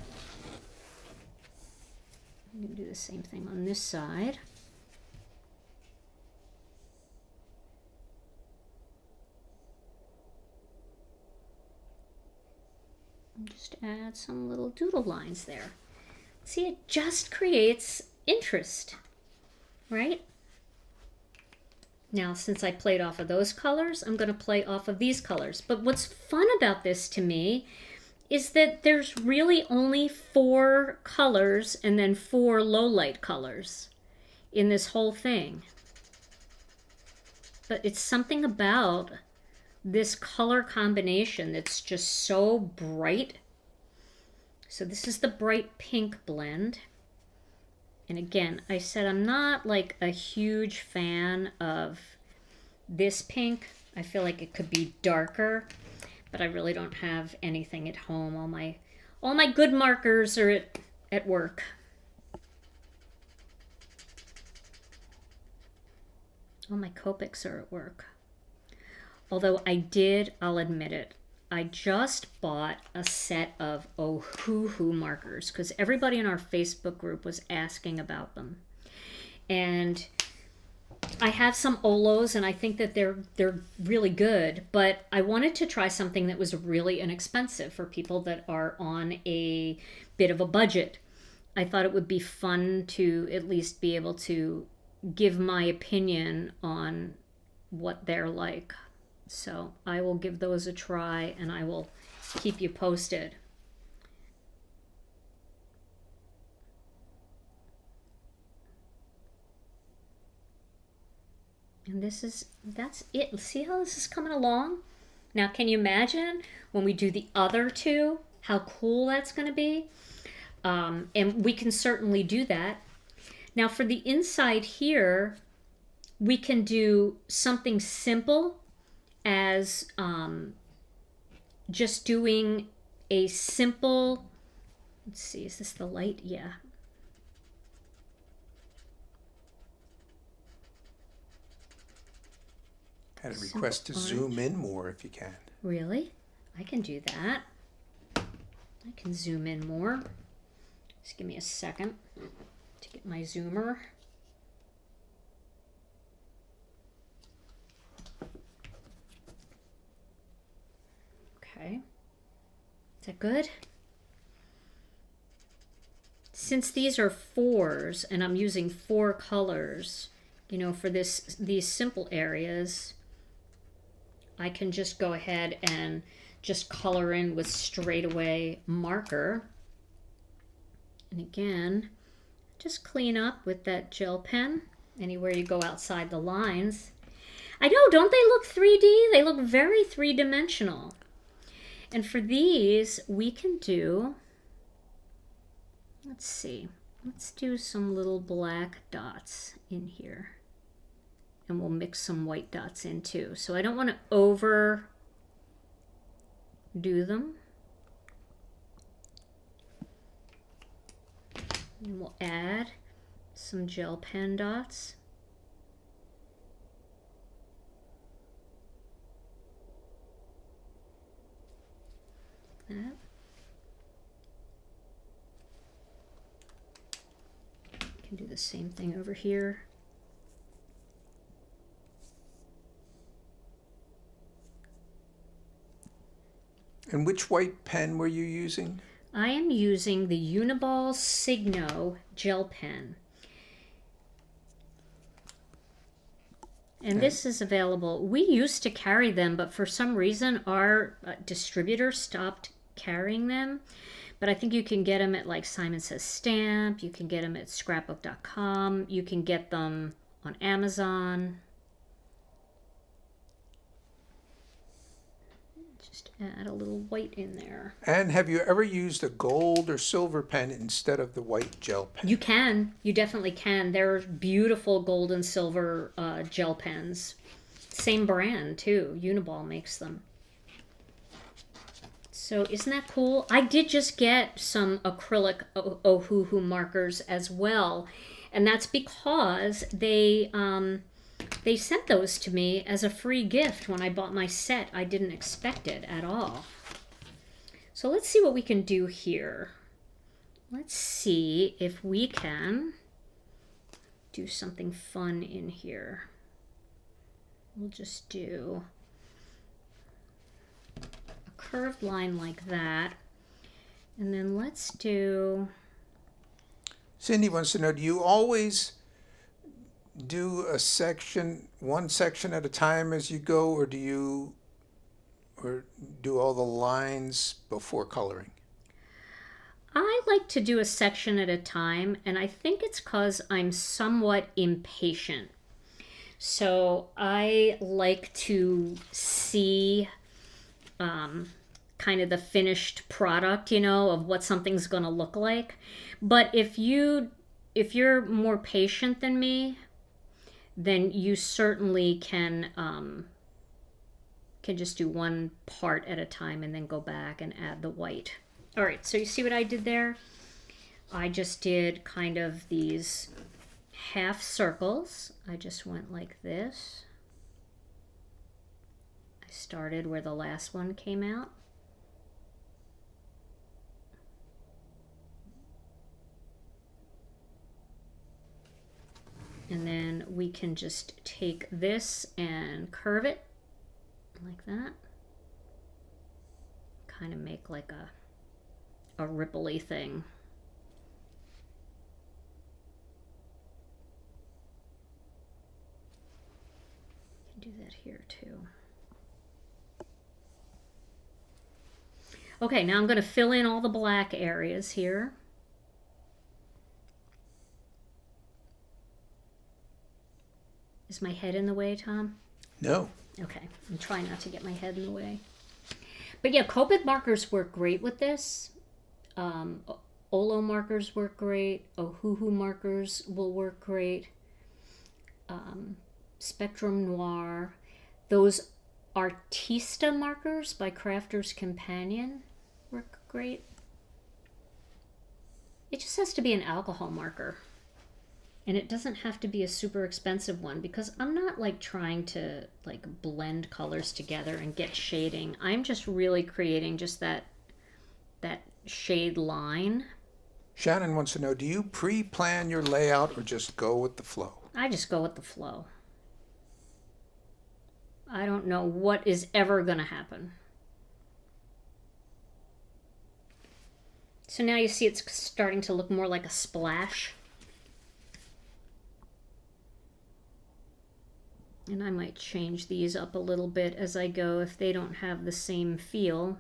going to do the same thing on this side. Just add some little doodle lines there. See, it just creates interest, right? Now, since I played off of those colors, I'm going to play off of these colors. But what's fun about this to me is that there's really only 4 colors and then 4 low light colors in this whole thing. But it's something about this color combination that's just so bright. So this is the bright pink blend. And again, I said I'm not like a huge fan of this pink. I feel like it could be darker, but I really don't have anything at home. All my good markers are at work. All my Copics are at work. Although I'll admit it, I just bought a set of Ohuhu markers because everybody in our Facebook group was asking about them. And I have some Olos and I think that they're really good, but I wanted to try something that was really inexpensive for people that are on a bit of a budget. I thought it would be fun to at least be able to give my opinion on what they're like. So I will give those a try and I will keep you posted. And that's it. See how this is coming along? Now, can you imagine when we do the other 2, how cool that's going to be? And we can certainly do that. Now for the inside here, we can do something simple as just doing a simple, let's see, is this the light? Yeah. Had a request to zoom in more if you can. Really? I can do that. I can zoom in more. Just give me a second to get my zoomer. Okay. Is that good? Since these are 4s and I'm using 4 colors, you know, for these simple areas, I can just go ahead and just color in with straightaway marker. And again, just clean up with that gel pen anywhere you go outside the lines. I know, don't they look 3D? They look very 3-dimensional. And for these, we can do, let's see, let's do some little black dots in here. And we'll mix some white dots in too. So I don't want to overdo them. And we'll add some gel pen dots. That. Can do the same thing over here. And which white pen were you using? I am using the Uniball Signo gel pen. And this is available. We used to carry them, but for some reason our distributor stopped carrying them. But I think you can get them at like Simon Says Stamp. You can get them at scrapbook.com. You can get them on Amazon. Just add a little white in there. And have you ever used a gold or silver pen instead of the white gel pen? You can. You definitely can. There are beautiful gold and silver gel pens. Same brand too. Uniball makes them. So isn't that cool? I did just get some acrylic Ohuhu markers as well, and that's because they sent those to me as a free gift when I bought my set. I didn't expect it at all. So let's see what we can do here. Let's see if we can do something fun in here. We'll just do a curved line like that. And then let's do... Cindy wants to know, do you always do a section, one section at a time as you go, or do you do all the lines before coloring? I like to do a section at a time, and I think it's because I'm somewhat impatient. So I like to see kind of the finished product, you know, of what something's going to look like. But if you're more patient than me, then you certainly can just do one part at a time and then go back and add the white. All right, so you see what I did there? I just did kind of these half circles. I just went like this. I started where the last one came out. And then we can just take this and curve it like that. Kind of make like a ripply thing. Do that here too. Okay, now I'm going to fill in all the black areas here. Is my head in the way, Tom? No. Okay, I'm trying not to get my head in the way. But yeah, Copic markers work great with this. Olo markers work great. Ohuhu markers will work great. Spectrum Noir. Those Artista markers by Crafter's Companion work great. It just has to be an alcohol marker. And it doesn't have to be a super expensive one, because I'm not like trying to like blend colors together and get shading. I'm just really creating just that shade line. Shannon wants to know, do you pre-plan your layout or just go with the flow? I just go with the flow. I don't know what is ever going to happen. So now you see it's starting to look more like a splash. And I might change these up a little bit as I go if they don't have the same feel.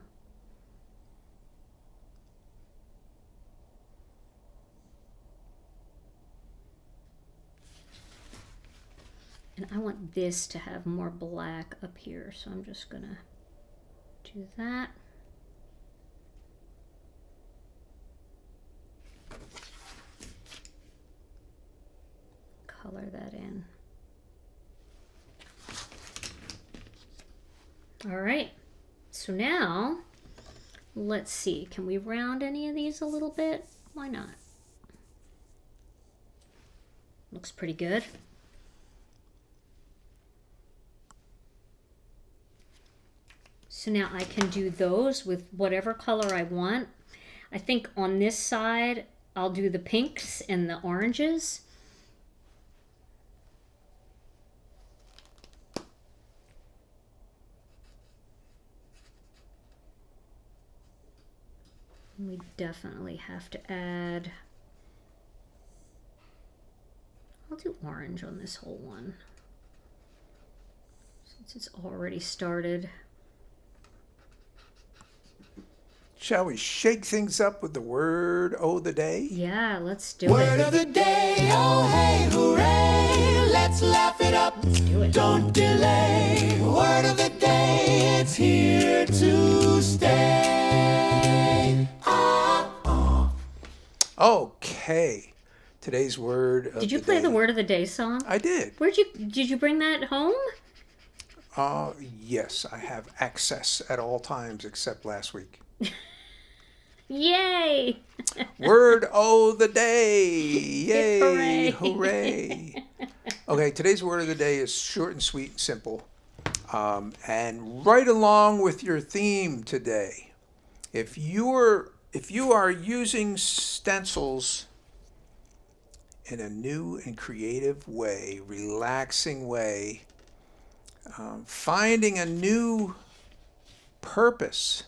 And I want this to have more black up here, so I'm just gonna do that. Color that in. All right, so now let's see, can we round any of these a little bit? Why not? Looks pretty good. So now I can do those with whatever color I want. I think on this side, I'll do the pinks and the oranges. We definitely have to add, I'll do orange on this whole one, since it's already started. Shall we shake things up with the word of the day? Yeah, let's do it. Word of the day, oh hey, hooray, let's laugh it up. Let's do it. Don't delay. Word of the day, it's here to stay. Okay. Today's word of Did you the play day. the word of the day song? I did. Did you bring that home? Yes, I have access at all times except last week. Yay! Word of the day! Yay! Hooray! Hooray! Okay, today's word of the day is short and sweet and simple. And right along with your theme today, if you are using stencils in a new and creative way, relaxing way, finding a new purpose,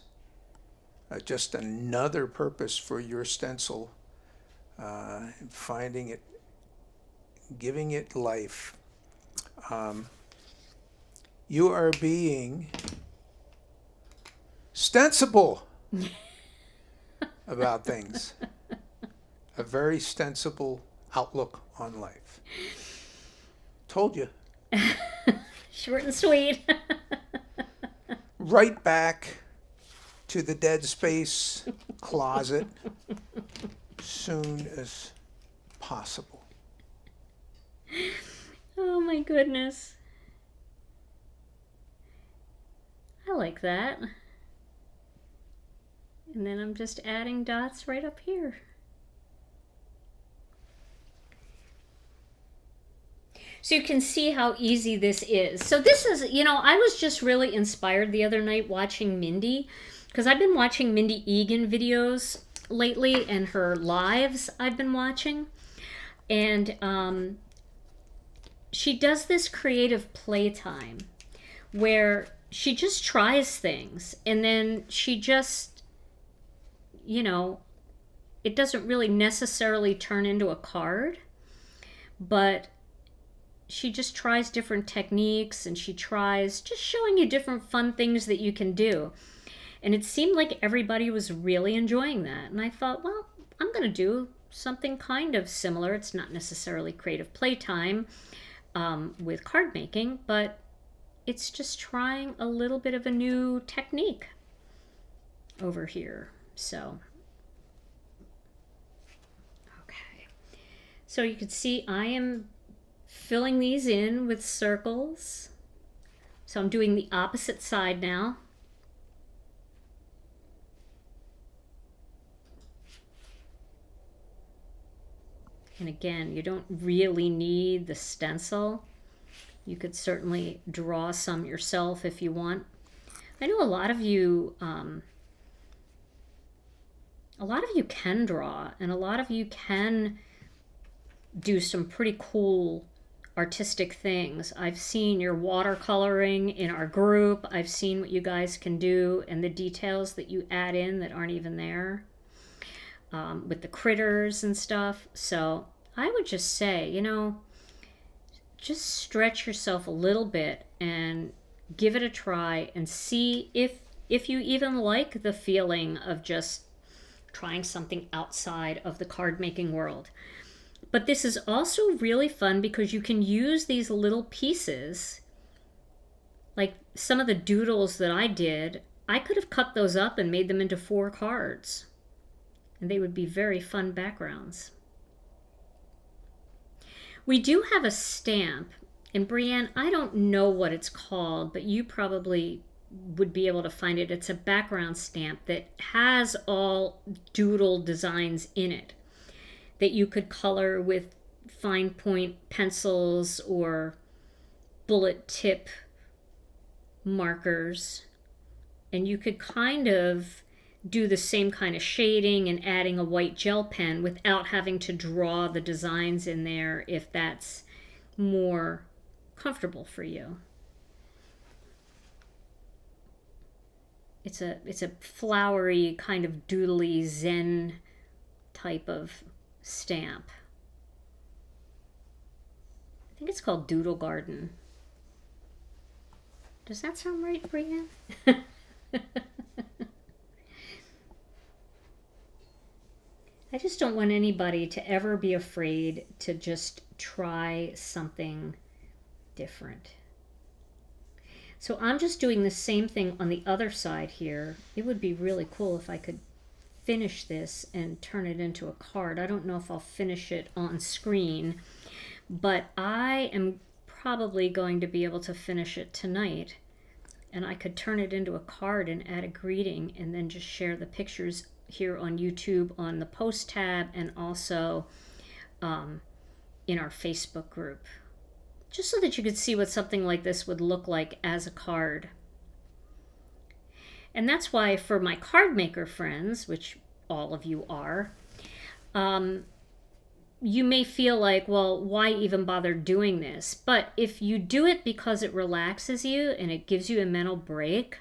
just another purpose for your stencil, finding it, giving it life. You are being stencible about things. A very stencible outlook on life. Told you. Short and sweet. Right back to the dead space closet soon as possible. Oh my goodness. I like that. And then I'm just adding dots right up here. So you can see how easy this is. So this is, I was just really inspired the other night watching Mindy, because I've been watching Mindy Egan videos lately, and her lives I've been watching. And she does this creative playtime where she just tries things, and then she just, it doesn't really necessarily turn into a card, but she just tries different techniques, and she tries just showing you different fun things that you can do. And it seemed like everybody was really enjoying that. And I thought, well, I'm going to do something kind of similar. It's not necessarily creative playtime with card making, but it's just trying a little bit of a new technique over here. So, okay. So you can see I am filling these in with circles. So I'm doing the opposite side now. And again, you don't really need the stencil. You could certainly draw some yourself if you want. I know a lot of you can draw, and a lot of you can do some pretty cool artistic things. I've seen your watercoloring in our group. I've seen what you guys can do and the details that you add in that aren't even there with the critters and stuff. So I would just say, just stretch yourself a little bit and give it a try and see if you even like the feeling of just trying something outside of the card making world. But this is also really fun because you can use these little pieces, like some of the doodles that I did. I could have cut those up and made them into 4 cards, and they would be very fun backgrounds. We do have a stamp, and Brienne, I don't know what it's called, but you probably would be able to find it. It's a background stamp that has all doodle designs in it that you could color with fine point pencils or bullet tip markers, and you could kind of do the same kind of shading and adding a white gel pen without having to draw the designs in there if that's more comfortable for you. It's a flowery kind of doodly zen type of stamp. I think it's called Doodle Garden. Does that sound right, Brienne? I just don't want anybody to ever be afraid to just try something different. So I'm just doing the same thing on the other side here. It would be really cool if I could finish this and turn it into a card. I don't know if I'll finish it on screen, but I am probably going to be able to finish it tonight. And I could turn it into a card and add a greeting and then just share the pictures here on YouTube on the post tab and also in our Facebook group. Just so that you could see what something like this would look like as a card. And that's why for my card maker friends, which all of you are, you may feel like, well, why even bother doing this? But if you do it because it relaxes you and it gives you a mental break,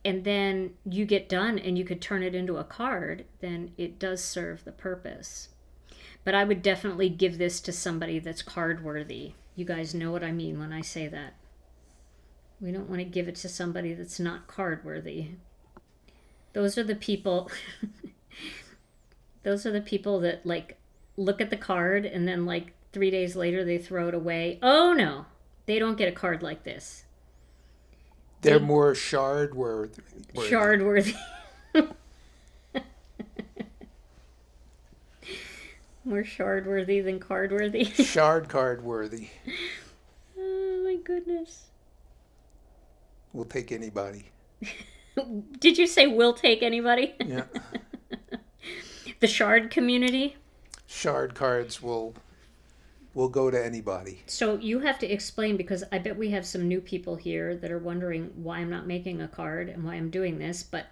and then you get done and you could turn it into a card, then it does serve the purpose. But I would definitely give this to somebody that's card worthy. You guys know what I mean when I say that. We don't want to give it to somebody that's not card worthy. Those are the people those are the people that like look at the card and then like 3 days later they throw it away. Oh no, they don't get a card like this. They're more shard worthy. Shard worthy. More shard worthy than card worthy. Shard card worthy. Oh my goodness. We'll take anybody. Did you say we'll take anybody? Yeah. The shard community? Shard cards will go to anybody. So you have to explain, because I bet we have some new people here that are wondering why I'm not making a card and why I'm doing this, but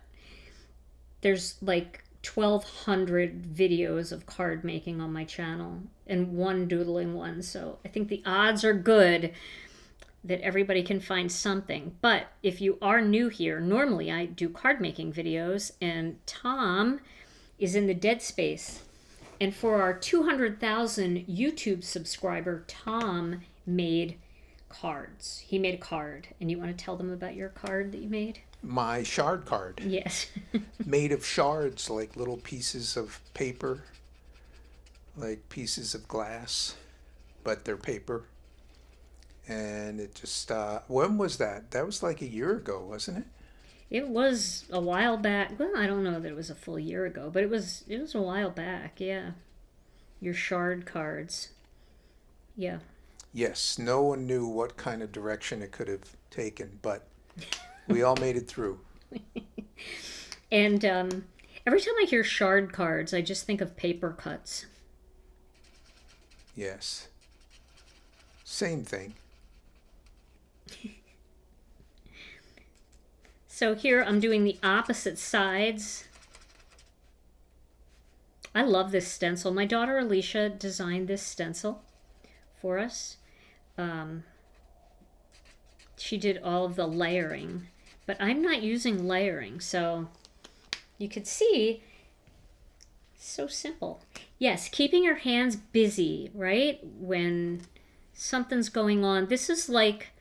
there's like 1,200 videos of card making on my channel and one doodling one. So I think the odds are good that everybody can find something. But if you are new here, normally I do card making videos and Tom is in the dead space. And for our 200,000 YouTube subscriber, Tom made cards. He made a card. And you want to tell them about your card that you made? My shard card. Yes. Made of shards, like little pieces of paper, like pieces of glass, but they're paper. And it just, when was that? That was like a year ago, wasn't it? It was a while back. Well, I don't know that it was a full year ago, but it was a while back, yeah. Your shard cards. Yeah. Yes, no one knew what kind of direction it could have taken, but we all made it through. And every time I hear shard cards, I just think of paper cuts. Yes. Same thing. So here I'm doing the opposite sides. I love this stencil. My daughter Alicia designed this stencil for us. She did all of the layering, but I'm not using layering, so you could see, so simple. Yes, keeping your hands busy, right? When something's going on. This is like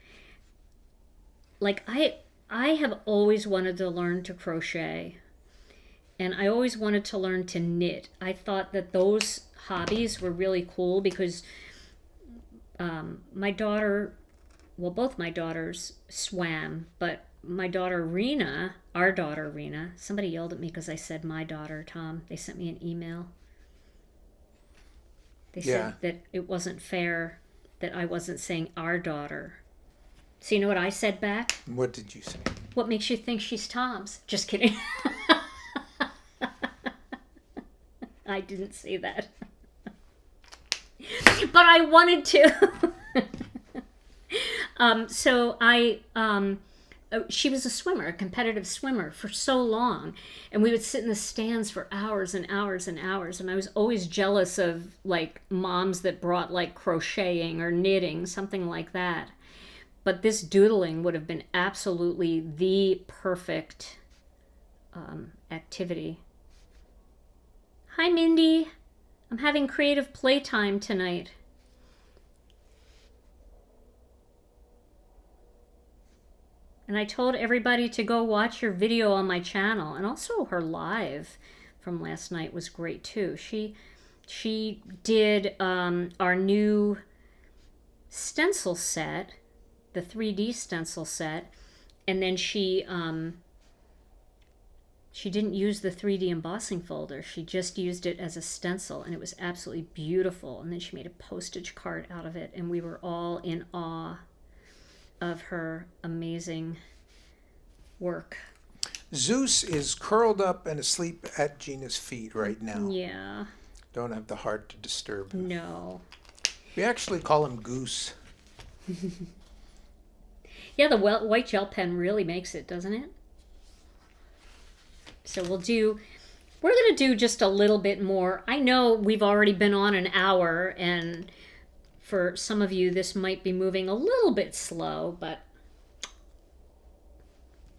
I have always wanted to learn to crochet, and I always wanted to learn to knit. I thought that those hobbies were really cool because my daughter, well, both my daughters swam, but my daughter Rena, our daughter Rena, somebody yelled at me because I said my daughter, Tom. They sent me an email. They said that it wasn't fair that I wasn't saying our daughter. So you know what I said back? What did you say? What makes you think she's Tom's? Just kidding. I didn't say that. But I wanted to. She was a swimmer, a competitive swimmer for so long. And we would sit in the stands for hours and hours and hours. And I was always jealous of like moms that brought like crocheting or knitting, something like that. But this doodling would have been absolutely the perfect activity. Hi, Mindy. I'm having creative playtime tonight. And I told everybody to go watch your video on my channel. And also her live from last night was great too. She did our new stencil set, the 3D stencil set, and then she She didn't use the 3D embossing folder. She just used it as a stencil, and it was absolutely beautiful. And then she made a postage card out of it, and we were all in awe of her amazing work. Zeus is curled up and asleep at Gina's feet right now. Yeah. Don't have the heart to disturb him. No. We actually call him Goose. Yeah, the white gel pen really makes it, doesn't it? So we're going to do just a little bit more. I know we've already been on an hour, and for some of you, this might be moving a little bit slow, but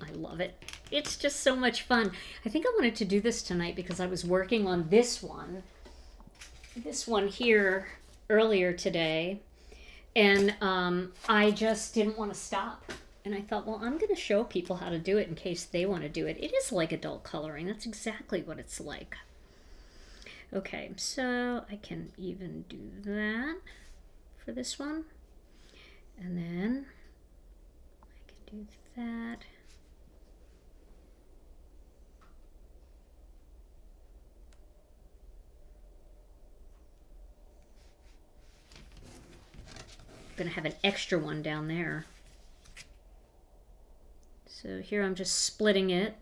I love it. It's just so much fun. I think I wanted to do this tonight because I was working on this one here earlier today, and I just didn't want to stop. And I thought, well, I'm going to show people how to do it in case they want to do it. It is like adult coloring. That's exactly what it's like. Okay, so I can even do that for this one. And then I can do that. I'm going to have an extra one down there. So here I'm just splitting it,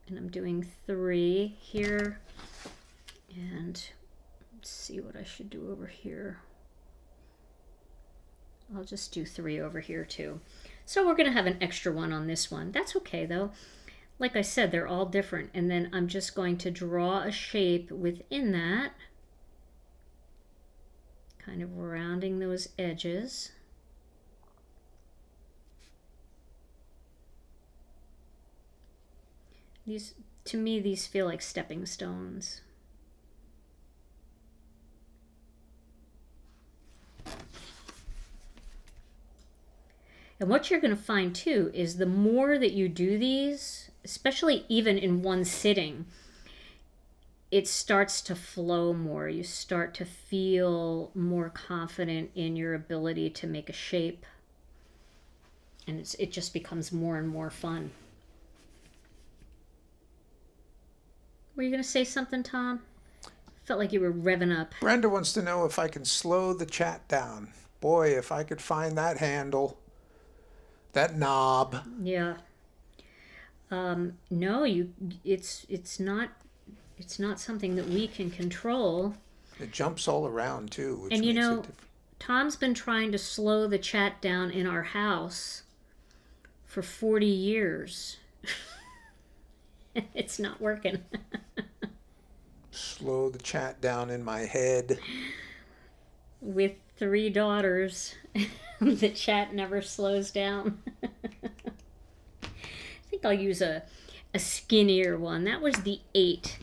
and I'm doing 3 here, and let's see what I should do over here. I'll just do 3 over here too. So we're going to have an extra one on this one. That's okay though. Like I said, they're all different, and then I'm just going to draw a shape within that, kind of rounding those edges. These, to me, these feel like stepping stones. And what you're going to find too is the more that you do these, especially even in one sitting, it starts to flow more. You start to feel more confident in your ability to make a shape. And it just becomes more and more fun. Were you going to say something, Tom? Felt like you were revving up. Brenda wants to know if I can slow the chat down. Boy, if I could find that handle, that knob. Yeah. No, it's not something that we can control. It jumps all around too, which And you makes it know, different. Tom's been trying to slow the chat down in our house for 40 years. It's not working. Slow the chat down in my head. With 3 daughters, the chat never slows down. I think I'll use a skinnier one. That was the 8.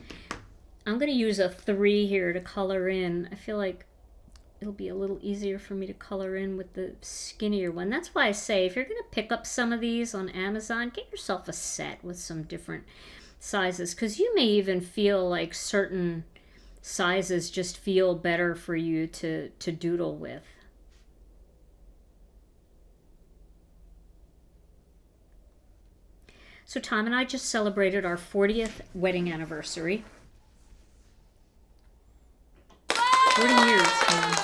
I'm going to use a 3 here to color in. I feel like it'll be a little easier for me to color in with the skinnier one. That's why I say if you're going to pick up some of these on Amazon, get yourself a set with some different sizes, because you may even feel like certain sizes just feel better for you to doodle with. So Tom and I just celebrated our 40th wedding anniversary. 40 years, Tom.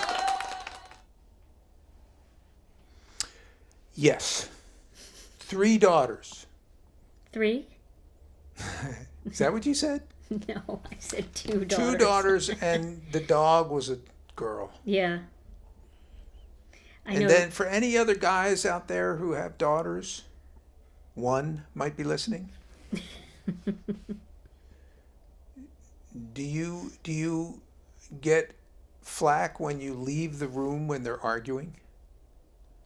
Yes. 3 daughters. 3? Is that what you said? No, I said 2 daughters. 2 daughters, and the dog was a girl. Yeah. I know. And then for any other guys out there who have daughters, 1 might be listening. Do you get flack when you leave the room when they're arguing?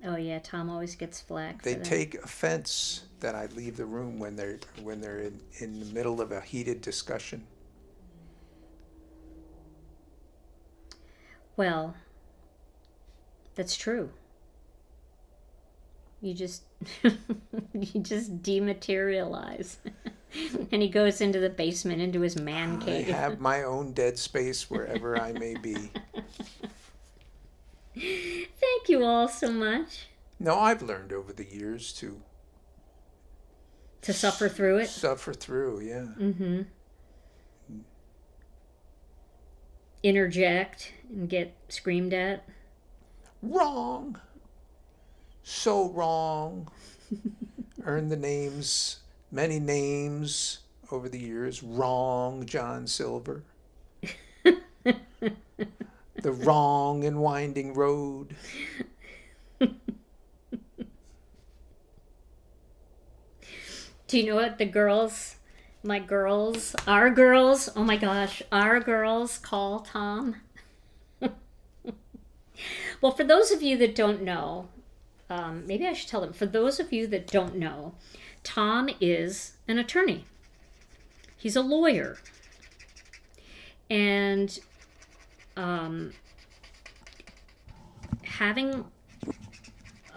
Oh yeah, Tom always gets flack. They for that. take offense that I leave the room when they're in the middle of a heated discussion. Well, that's true. You just you just dematerialize. And he goes into the basement, into his man cave. I have my own dead space wherever I may be. Thank you all so much. No, I've learned over the years to To suffer through it? Suffer through, yeah. Mm-hmm. Interject and get screamed at. Wrong. So wrong. Earned the names, many names over the years. Wrong John Silver. The wrong and winding road. Do you know what the girls, our girls, oh my gosh, our girls call Tom? Well, for those of you that don't know, maybe I should tell them. For those of you that don't know, Tom is an attorney. He's a lawyer. And having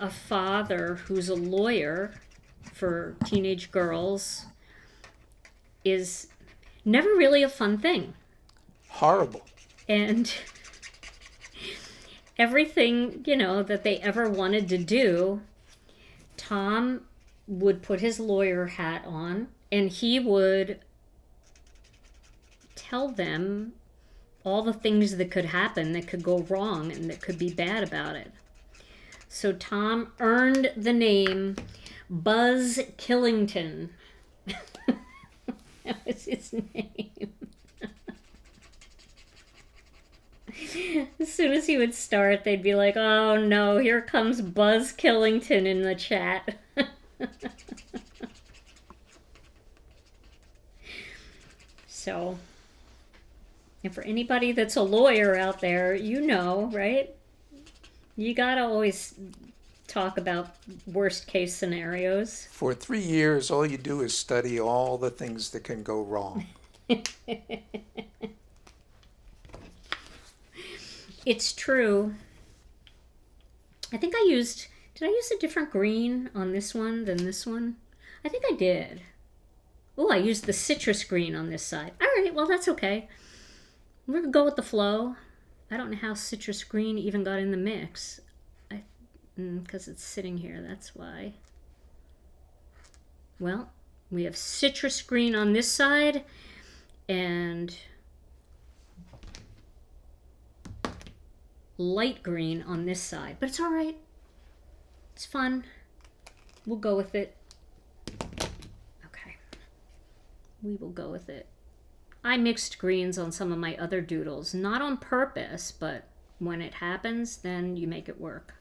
a father who's a lawyer for teenage girls is never really a fun thing. Horrible. And everything, that they ever wanted to do, Tom would put his lawyer hat on and he would tell them all the things that could happen, that could go wrong, and that could be bad about it. So Tom earned the name Buzz Killington. That was his name. As soon as he would start, they'd be like, oh no, here comes Buzz Killington in the chat. So, and for anybody that's a lawyer out there, right? You gotta always talk about worst case scenarios. For 3 years, all you do is study all the things that can go wrong. It's true. I think did I use a different green on this one than this one? I think I did. Oh, I used the citrus green on this side. All right, well, that's okay. We're going to go with the flow. I don't know how citrus green even got in the mix. Because it's sitting here, that's why. Well, we have citrus green on this side and light green on this side. But it's all right. It's fun. We'll go with it. Okay. We will go with it. I mixed greens on some of my other doodles. Not on purpose, but when it happens, then you make it work.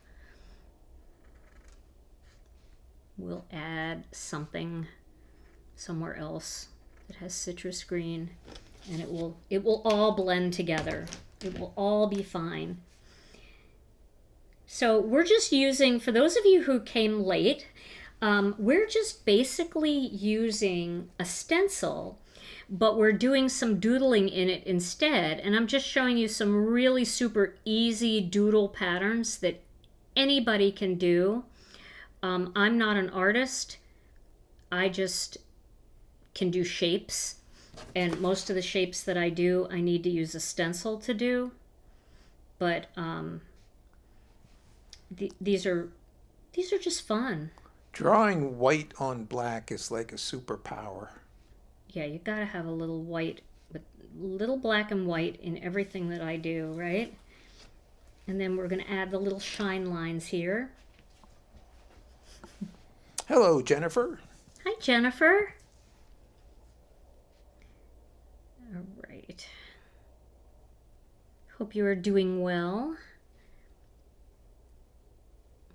We'll add something somewhere else that has citrus green, and it will all blend together. It will all be fine. So we're just using, for those of you who came late, we're just basically using a stencil, but we're doing some doodling in it instead. And I'm just showing you some really super easy doodle patterns that anybody can do. I'm not an artist. I just can do shapes. And most of the shapes that I do, I need to use a stencil to do. But these are just fun. Drawing white on black is like a superpower. Yeah, you gotta have a little white, with little black and white in everything that I do, right? And then we're gonna add the little shine lines here. Hello, Jennifer. Hi, Jennifer. All right. Hope you are doing well.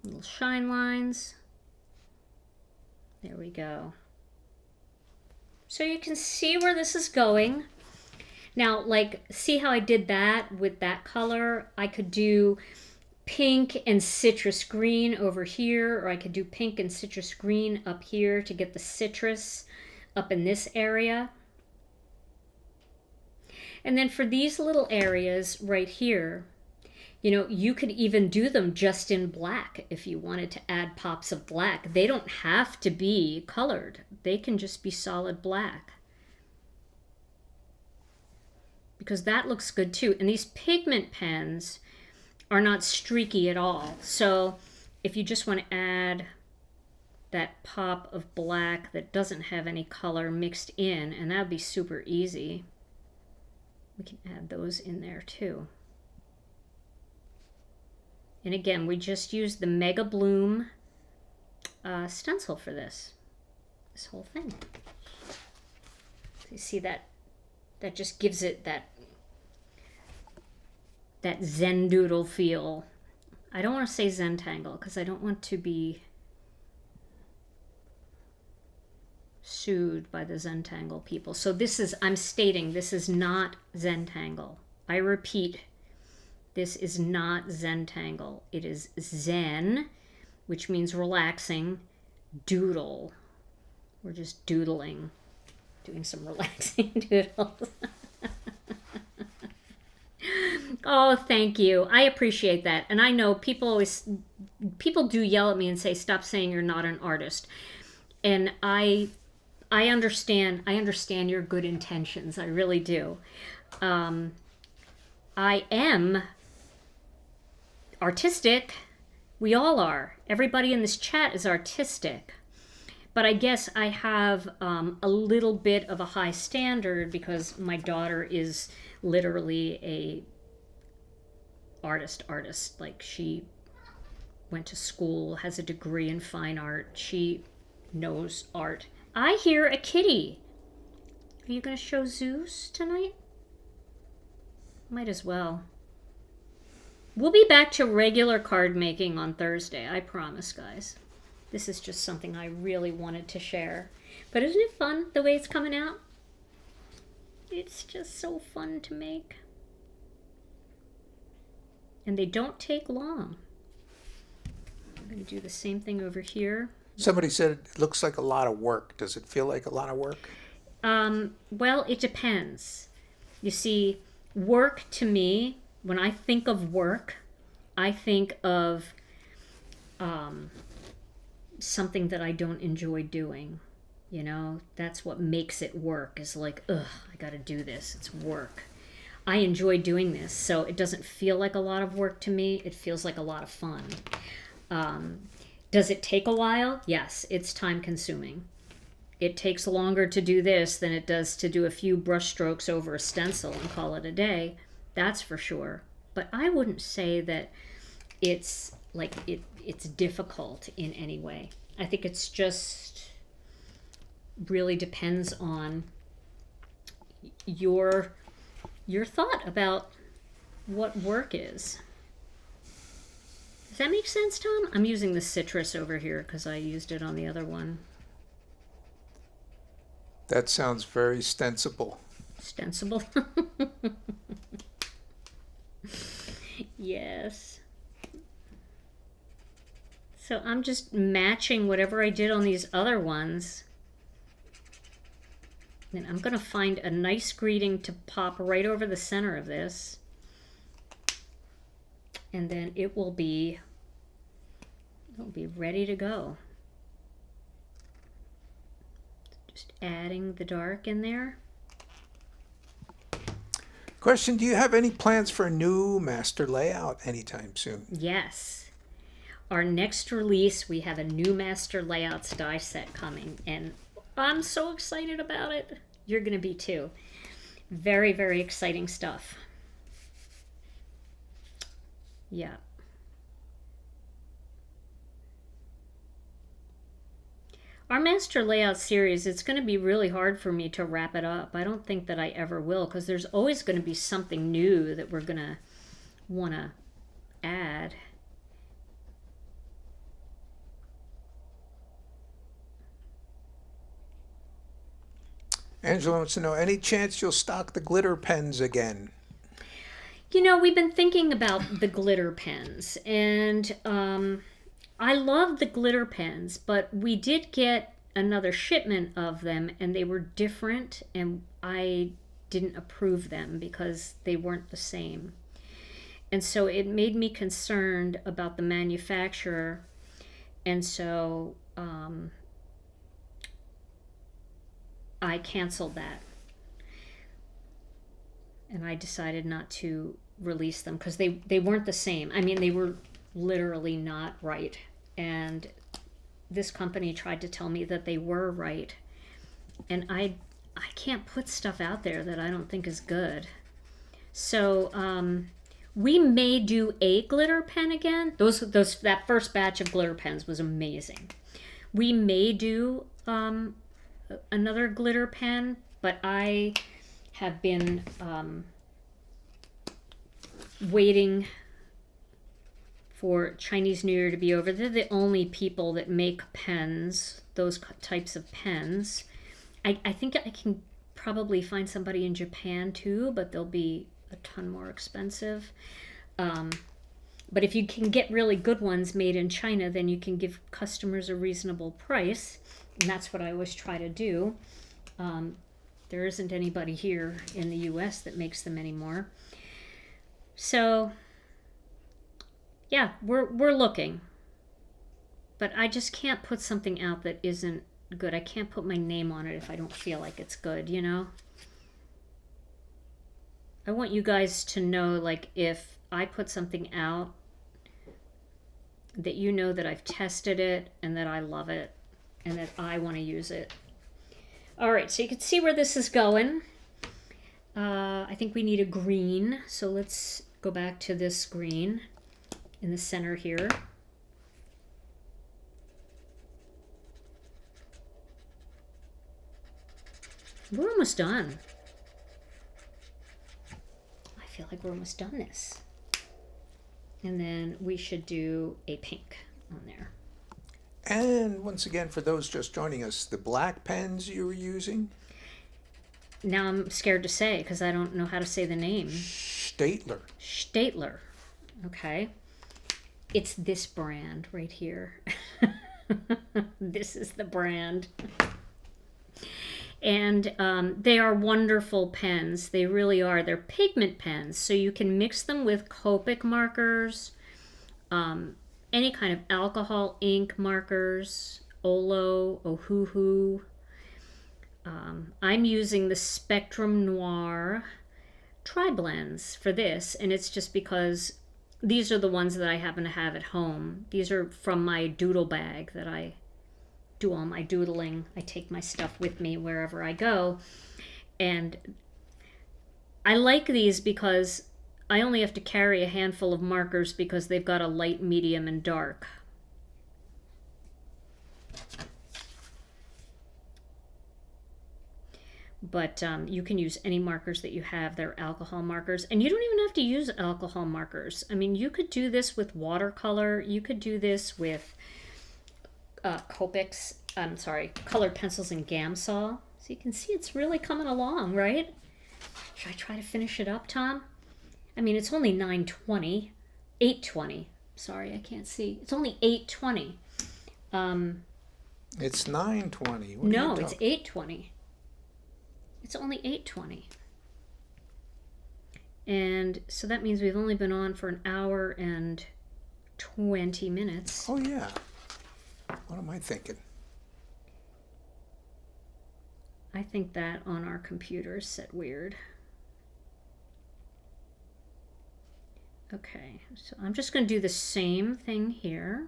Little shine lines. There we go. So you can see where this is going. Now, like, see how I did that with that color? I could do pink and citrus green over here, or I could do pink and citrus green up here to get the citrus up in this area. And then for these little areas right here, you could even do them just in black if you wanted to add pops of black. They don't have to be colored. They can just be solid black. Because that looks good too. And these pigment pens are not streaky at all. So if you just want to add that pop of black that doesn't have any color mixed in, and that would be super easy. We can add those in there too. And again, we just used the Mega Bloom stencil for this whole thing. So you see that just gives it that Zendoodle feel. I don't want to say Zentangle because I don't want to be sued by the Zentangle people. So this is, I'm stating, this is not Zentangle. I repeat, this is not Zentangle. It is Zen, which means relaxing, doodle. We're just doodling, doing some relaxing doodles. Oh, thank you. I appreciate that. And I know people do yell at me and say, stop saying you're not an artist. And I understand your good intentions. I really do. I am artistic. We all are. Everybody in this chat is artistic. But I guess I have a little bit of a high standard because my daughter is literally a artist. Like, she went to school, has a degree in fine art. She knows art. I hear a kitty. Are you going to show Zeus tonight? Might as well. We'll be back to regular card making on Thursday, I promise, guys. This is just something I really wanted to share. But isn't it fun the way it's coming out? It's just so fun to make. And they don't take long. I'm going to do the same thing over here. Somebody said it looks like a lot of work. Does it feel like a lot of work? Well, it depends. You see, work to me, when I think of work, I think of something that I don't enjoy doing. You know, that's what makes it work, is like, ugh, I gotta do this. It's work. I enjoy doing this, so it doesn't feel like a lot of work to me. It feels like a lot of fun. Does it take a while? Yes, it's time consuming. It takes longer to do this than it does to do a few brush strokes over a stencil and call it a day. That's for sure. But I wouldn't say that it's like it's difficult in any way. I think it's just really depends on your thought about what work is. Does that make sense, Tom? I'm using the citrus over here because I used it on the other one. That sounds very stencible. Stencible? Yes. So I'm just matching whatever I did on these other ones. And I'm going to find a nice greeting to pop right over the center of this. And then it'll be ready to go. Just adding the dark in there. Question, do you have any plans for a new master layout anytime soon? Yes. Our next release, we have a new master layouts die set coming, and I'm so excited about it. You're going to be too. Very, very exciting stuff. Yeah. Our master layout series, it's going to be really hard for me to wrap it up. I don't think that I ever will, because there's always going to be something new that we're going to want to add. Angela wants to know, any chance you'll stock the glitter pens again? You know, we've been thinking about the glitter pens, and I love the glitter pens, but we did get another shipment of them, and they were different, and I didn't approve them because they weren't the same. And so it made me concerned about the manufacturer, and so I canceled that. And I decided not to release them because they weren't the same. I mean, they were literally not right. And this company tried to tell me that they were right. And I can't put stuff out there that I don't think is good. So we may do a glitter pen again. That first batch of glitter pens was amazing. We may do another glitter pen, but I have been waiting for Chinese New Year to be over. They're the only people that make pens, those types of pens. I think I can probably find somebody in Japan too, but they'll be a ton more expensive. But if you can get really good ones made in China, then you can give customers a reasonable price. And that's what I always try to do. There isn't anybody here in the US that makes them anymore. So, yeah, we're looking. But I just can't put something out that isn't good. I can't put my name on it if I don't feel like it's good, you know? I want you guys to know, like, if I put something out, that you know that I've tested it and that I love it and that I want to use it. All right, so you can see where this is going. I think we need a green, so let's go back to this green in the center here. We're almost done. I feel like we're almost done this. And then we should do a pink on there. And once again, for those just joining us, the black pens you were using? Now I'm scared to say because I don't know how to say the name. Statler. Statler. Okay. It's this brand right here. This is the brand. And they are wonderful pens. They really are. They're pigment pens, so you can mix them with Copic markers, any kind of alcohol ink markers, Olo, Ohuhu. I'm using the Spectrum Noir tri-blends for this, and it's just because these are the ones that I happen to have at home. These are from my doodle bag that I do all my doodling. I take my stuff with me wherever I go. And I like these because I only have to carry a handful of markers because they've got a light, medium, and dark. But you can use any markers that you have. They're alcohol markers. And you don't even have to use alcohol markers. I mean, you could do this with watercolor. You could do this with Copics, colored pencils and Gamsol. So you can see it's really coming along, right? Should I try to finish it up, Tom? I mean, it's only 9:20, 8:20. Sorry, I can't see. It's only 8:20. It's 9:20. No, it's 8:20. It's only 8:20. And so that means we've only been on for an hour and 20 minutes. Oh, yeah. What am I thinking? I think that on our computer is set weird. Okay, so I'm just going to do the same thing here.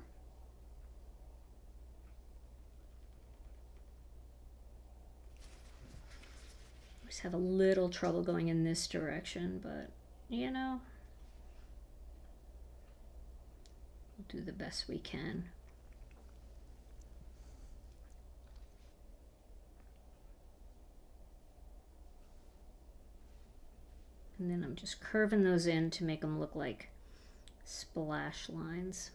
I always have a little trouble going in this direction, but you know, we'll do the best we can. And then I'm just curving those in to make them look like splash lines.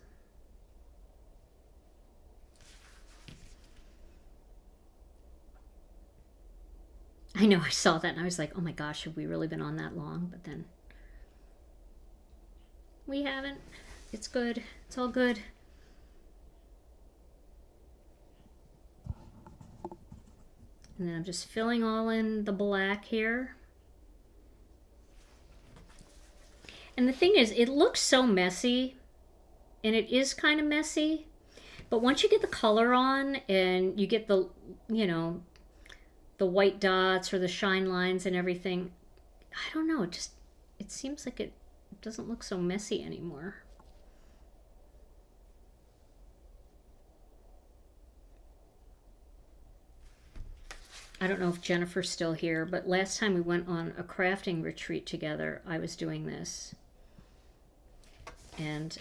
I know, I saw that and I was like, oh my gosh, have we really been on that long? But then we haven't. It's good. It's all good. And then I'm just filling all in the black here. And the thing is, it looks so messy, and it is kind of messy, but once you get the color on and you get the, you know, the white dots or the shine lines and everything, I don't know, it seems like it doesn't look so messy anymore. I don't know if Jennifer's still here, but last time we went on a crafting retreat together, I was doing this. And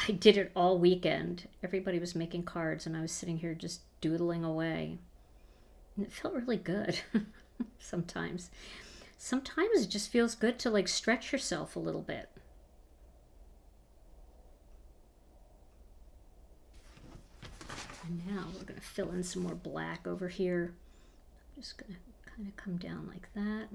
I did it all weekend. Everybody was making cards and I was sitting here just doodling away. And it felt really good sometimes. Sometimes it just feels good to like stretch yourself a little bit. And now we're going to fill in some more black over here. I'm just going to kind of come down like that.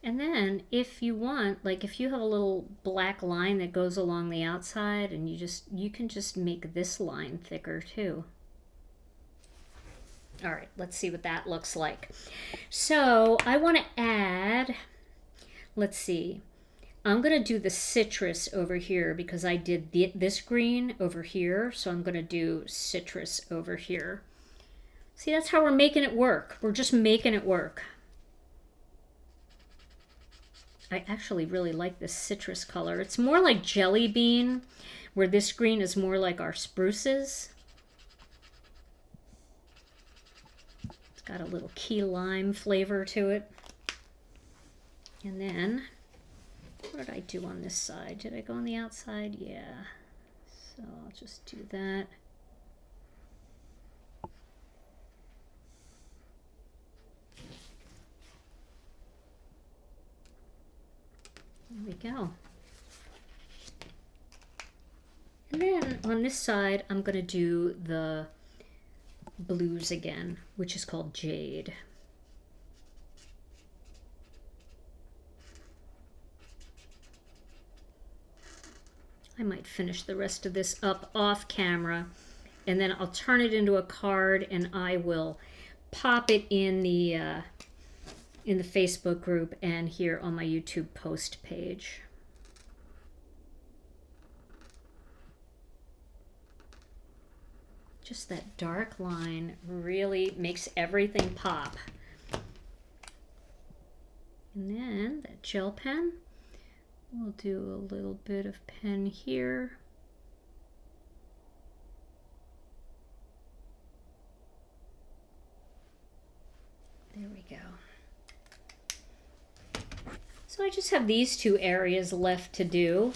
And then if you want, like if you have a little black line that goes along the outside, and you can just make this line thicker too. All right, let's see what that looks like. So I want to add, let's see, I'm going to do the citrus over here because I did this green over here. So I'm going to do citrus over here. See, that's how we're making it work. We're just making it work. I actually really like this citrus color. It's more like jelly bean, where this green is more like our spruces. It's got a little key lime flavor to it. And then, what did I do on this side? Did I go on the outside? Yeah. So I'll just do that. There we go. And then on this side, I'm going to do the blues again, which is called Jade. I might finish the rest of this up off camera, and then I'll turn it into a card and I will pop it in the Facebook group and here on my YouTube post page. Just that dark line really makes everything pop. And then that gel pen, we'll do a little bit of pen here. There we go. So I just have these two areas left to do.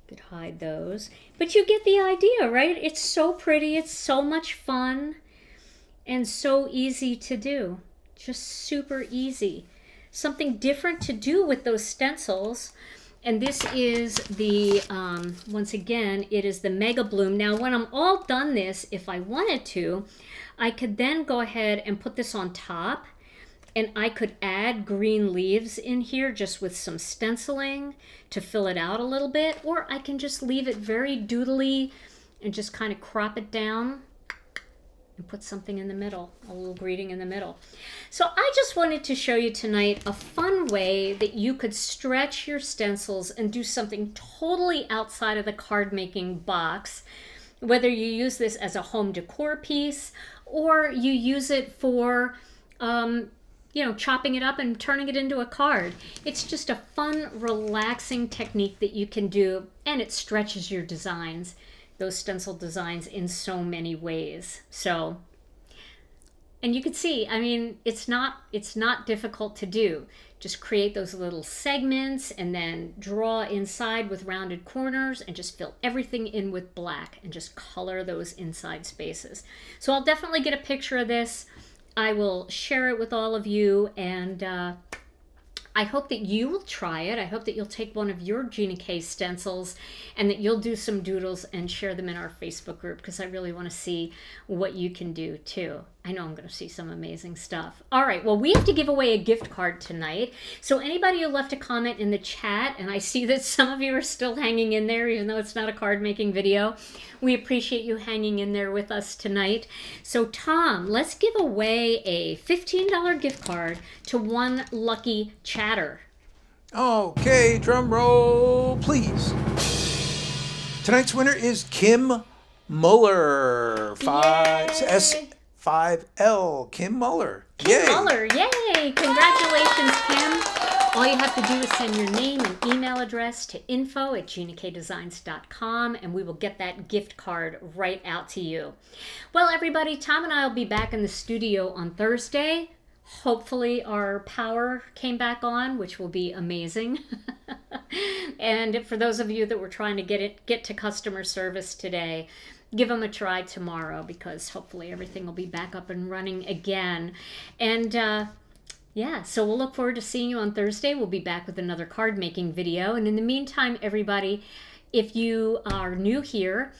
Could hide those. But you get the idea, right? It's so pretty, it's so much fun, and so easy to do. Just super easy. Something different to do with those stencils. And this is the, once again, it is the Mega Bloom. Now, when I'm all done this, if I wanted to, I could then go ahead and put this on top. And I could add green leaves in here just with some stenciling to fill it out a little bit. Or I can just leave it very doodly and just kind of crop it down and put something in the middle, a little greeting in the middle. So I just wanted to show you tonight a fun way that you could stretch your stencils and do something totally outside of the card making box. Whether you use this as a home decor piece or you use it for you know, chopping it up and turning it into a card. It's just a fun, relaxing technique that you can do, and it stretches your designs, those stencil designs, in so many ways. So, and you can see, I mean, it's not difficult to do. Just create those little segments and then draw inside with rounded corners and just fill everything in with black and just color those inside spaces. So I'll definitely get a picture of this. I will share it with all of you, and I hope that you will try it. I hope that you'll take one of your Gina K stencils and that you'll do some doodles and share them in our Facebook group, because I really want to see what you can do too. I know I'm going to see some amazing stuff. All right, well, we have to give away a gift card tonight. So anybody who left a comment in the chat, and I see that some of you are still hanging in there, even though it's not a card making video, we appreciate you hanging in there with us tonight. So Tom, let's give away a $15 gift card to one lucky chatter. Okay, drum roll, please. Tonight's winner is Kim Muller. S5L. Kim Muller. Kim Muller, yay! Congratulations, Kim. All you have to do is send your name and email address to info@ginakdesigns.com and we will get that gift card right out to you. Well, everybody, Tom and I will be back in the studio on Thursday. Hopefully our power came back on, which will be amazing. And for those of you that were trying to get to customer service today, give them a try tomorrow because hopefully everything will be back up and running again. And yeah, so we'll look forward to seeing you on Thursday. We'll be back with another card making video. And in the meantime, everybody, if you are new here,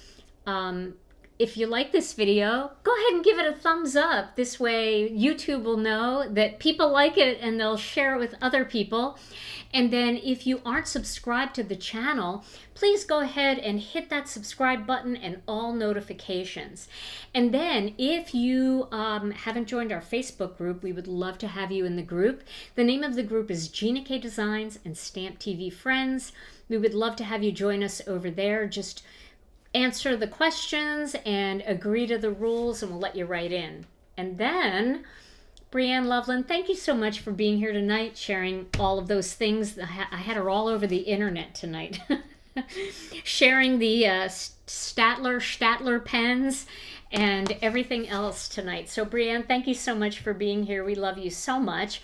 if you like this video, go ahead and give it a thumbs up. This way YouTube will know that people like it and they'll share it with other people. And then if you aren't subscribed to the channel, please go ahead and hit that subscribe button and all notifications. And then if you haven't joined our Facebook group, we would love to have you in the group. The name of the group is Gina K Designs and Stamp TV Friends. We would love to have you join us over there. Just answer the questions and agree to the rules and we'll let you right in. And then Brianne Loveland, thank you so much for being here tonight, sharing all of those things. I had her all over the internet tonight. Sharing the Statler pens and everything else tonight. So Brianne, thank you so much for being here. We love you so much.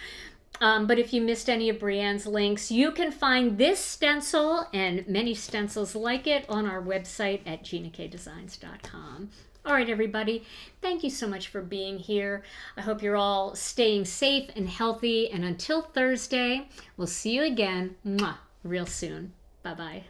But if you missed any of Brianne's links, you can find this stencil and many stencils like it on our website at ginakdesigns.com. All right, everybody, thank you so much for being here. I hope you're all staying safe and healthy. And until Thursday, we'll see you again real soon. Bye-bye.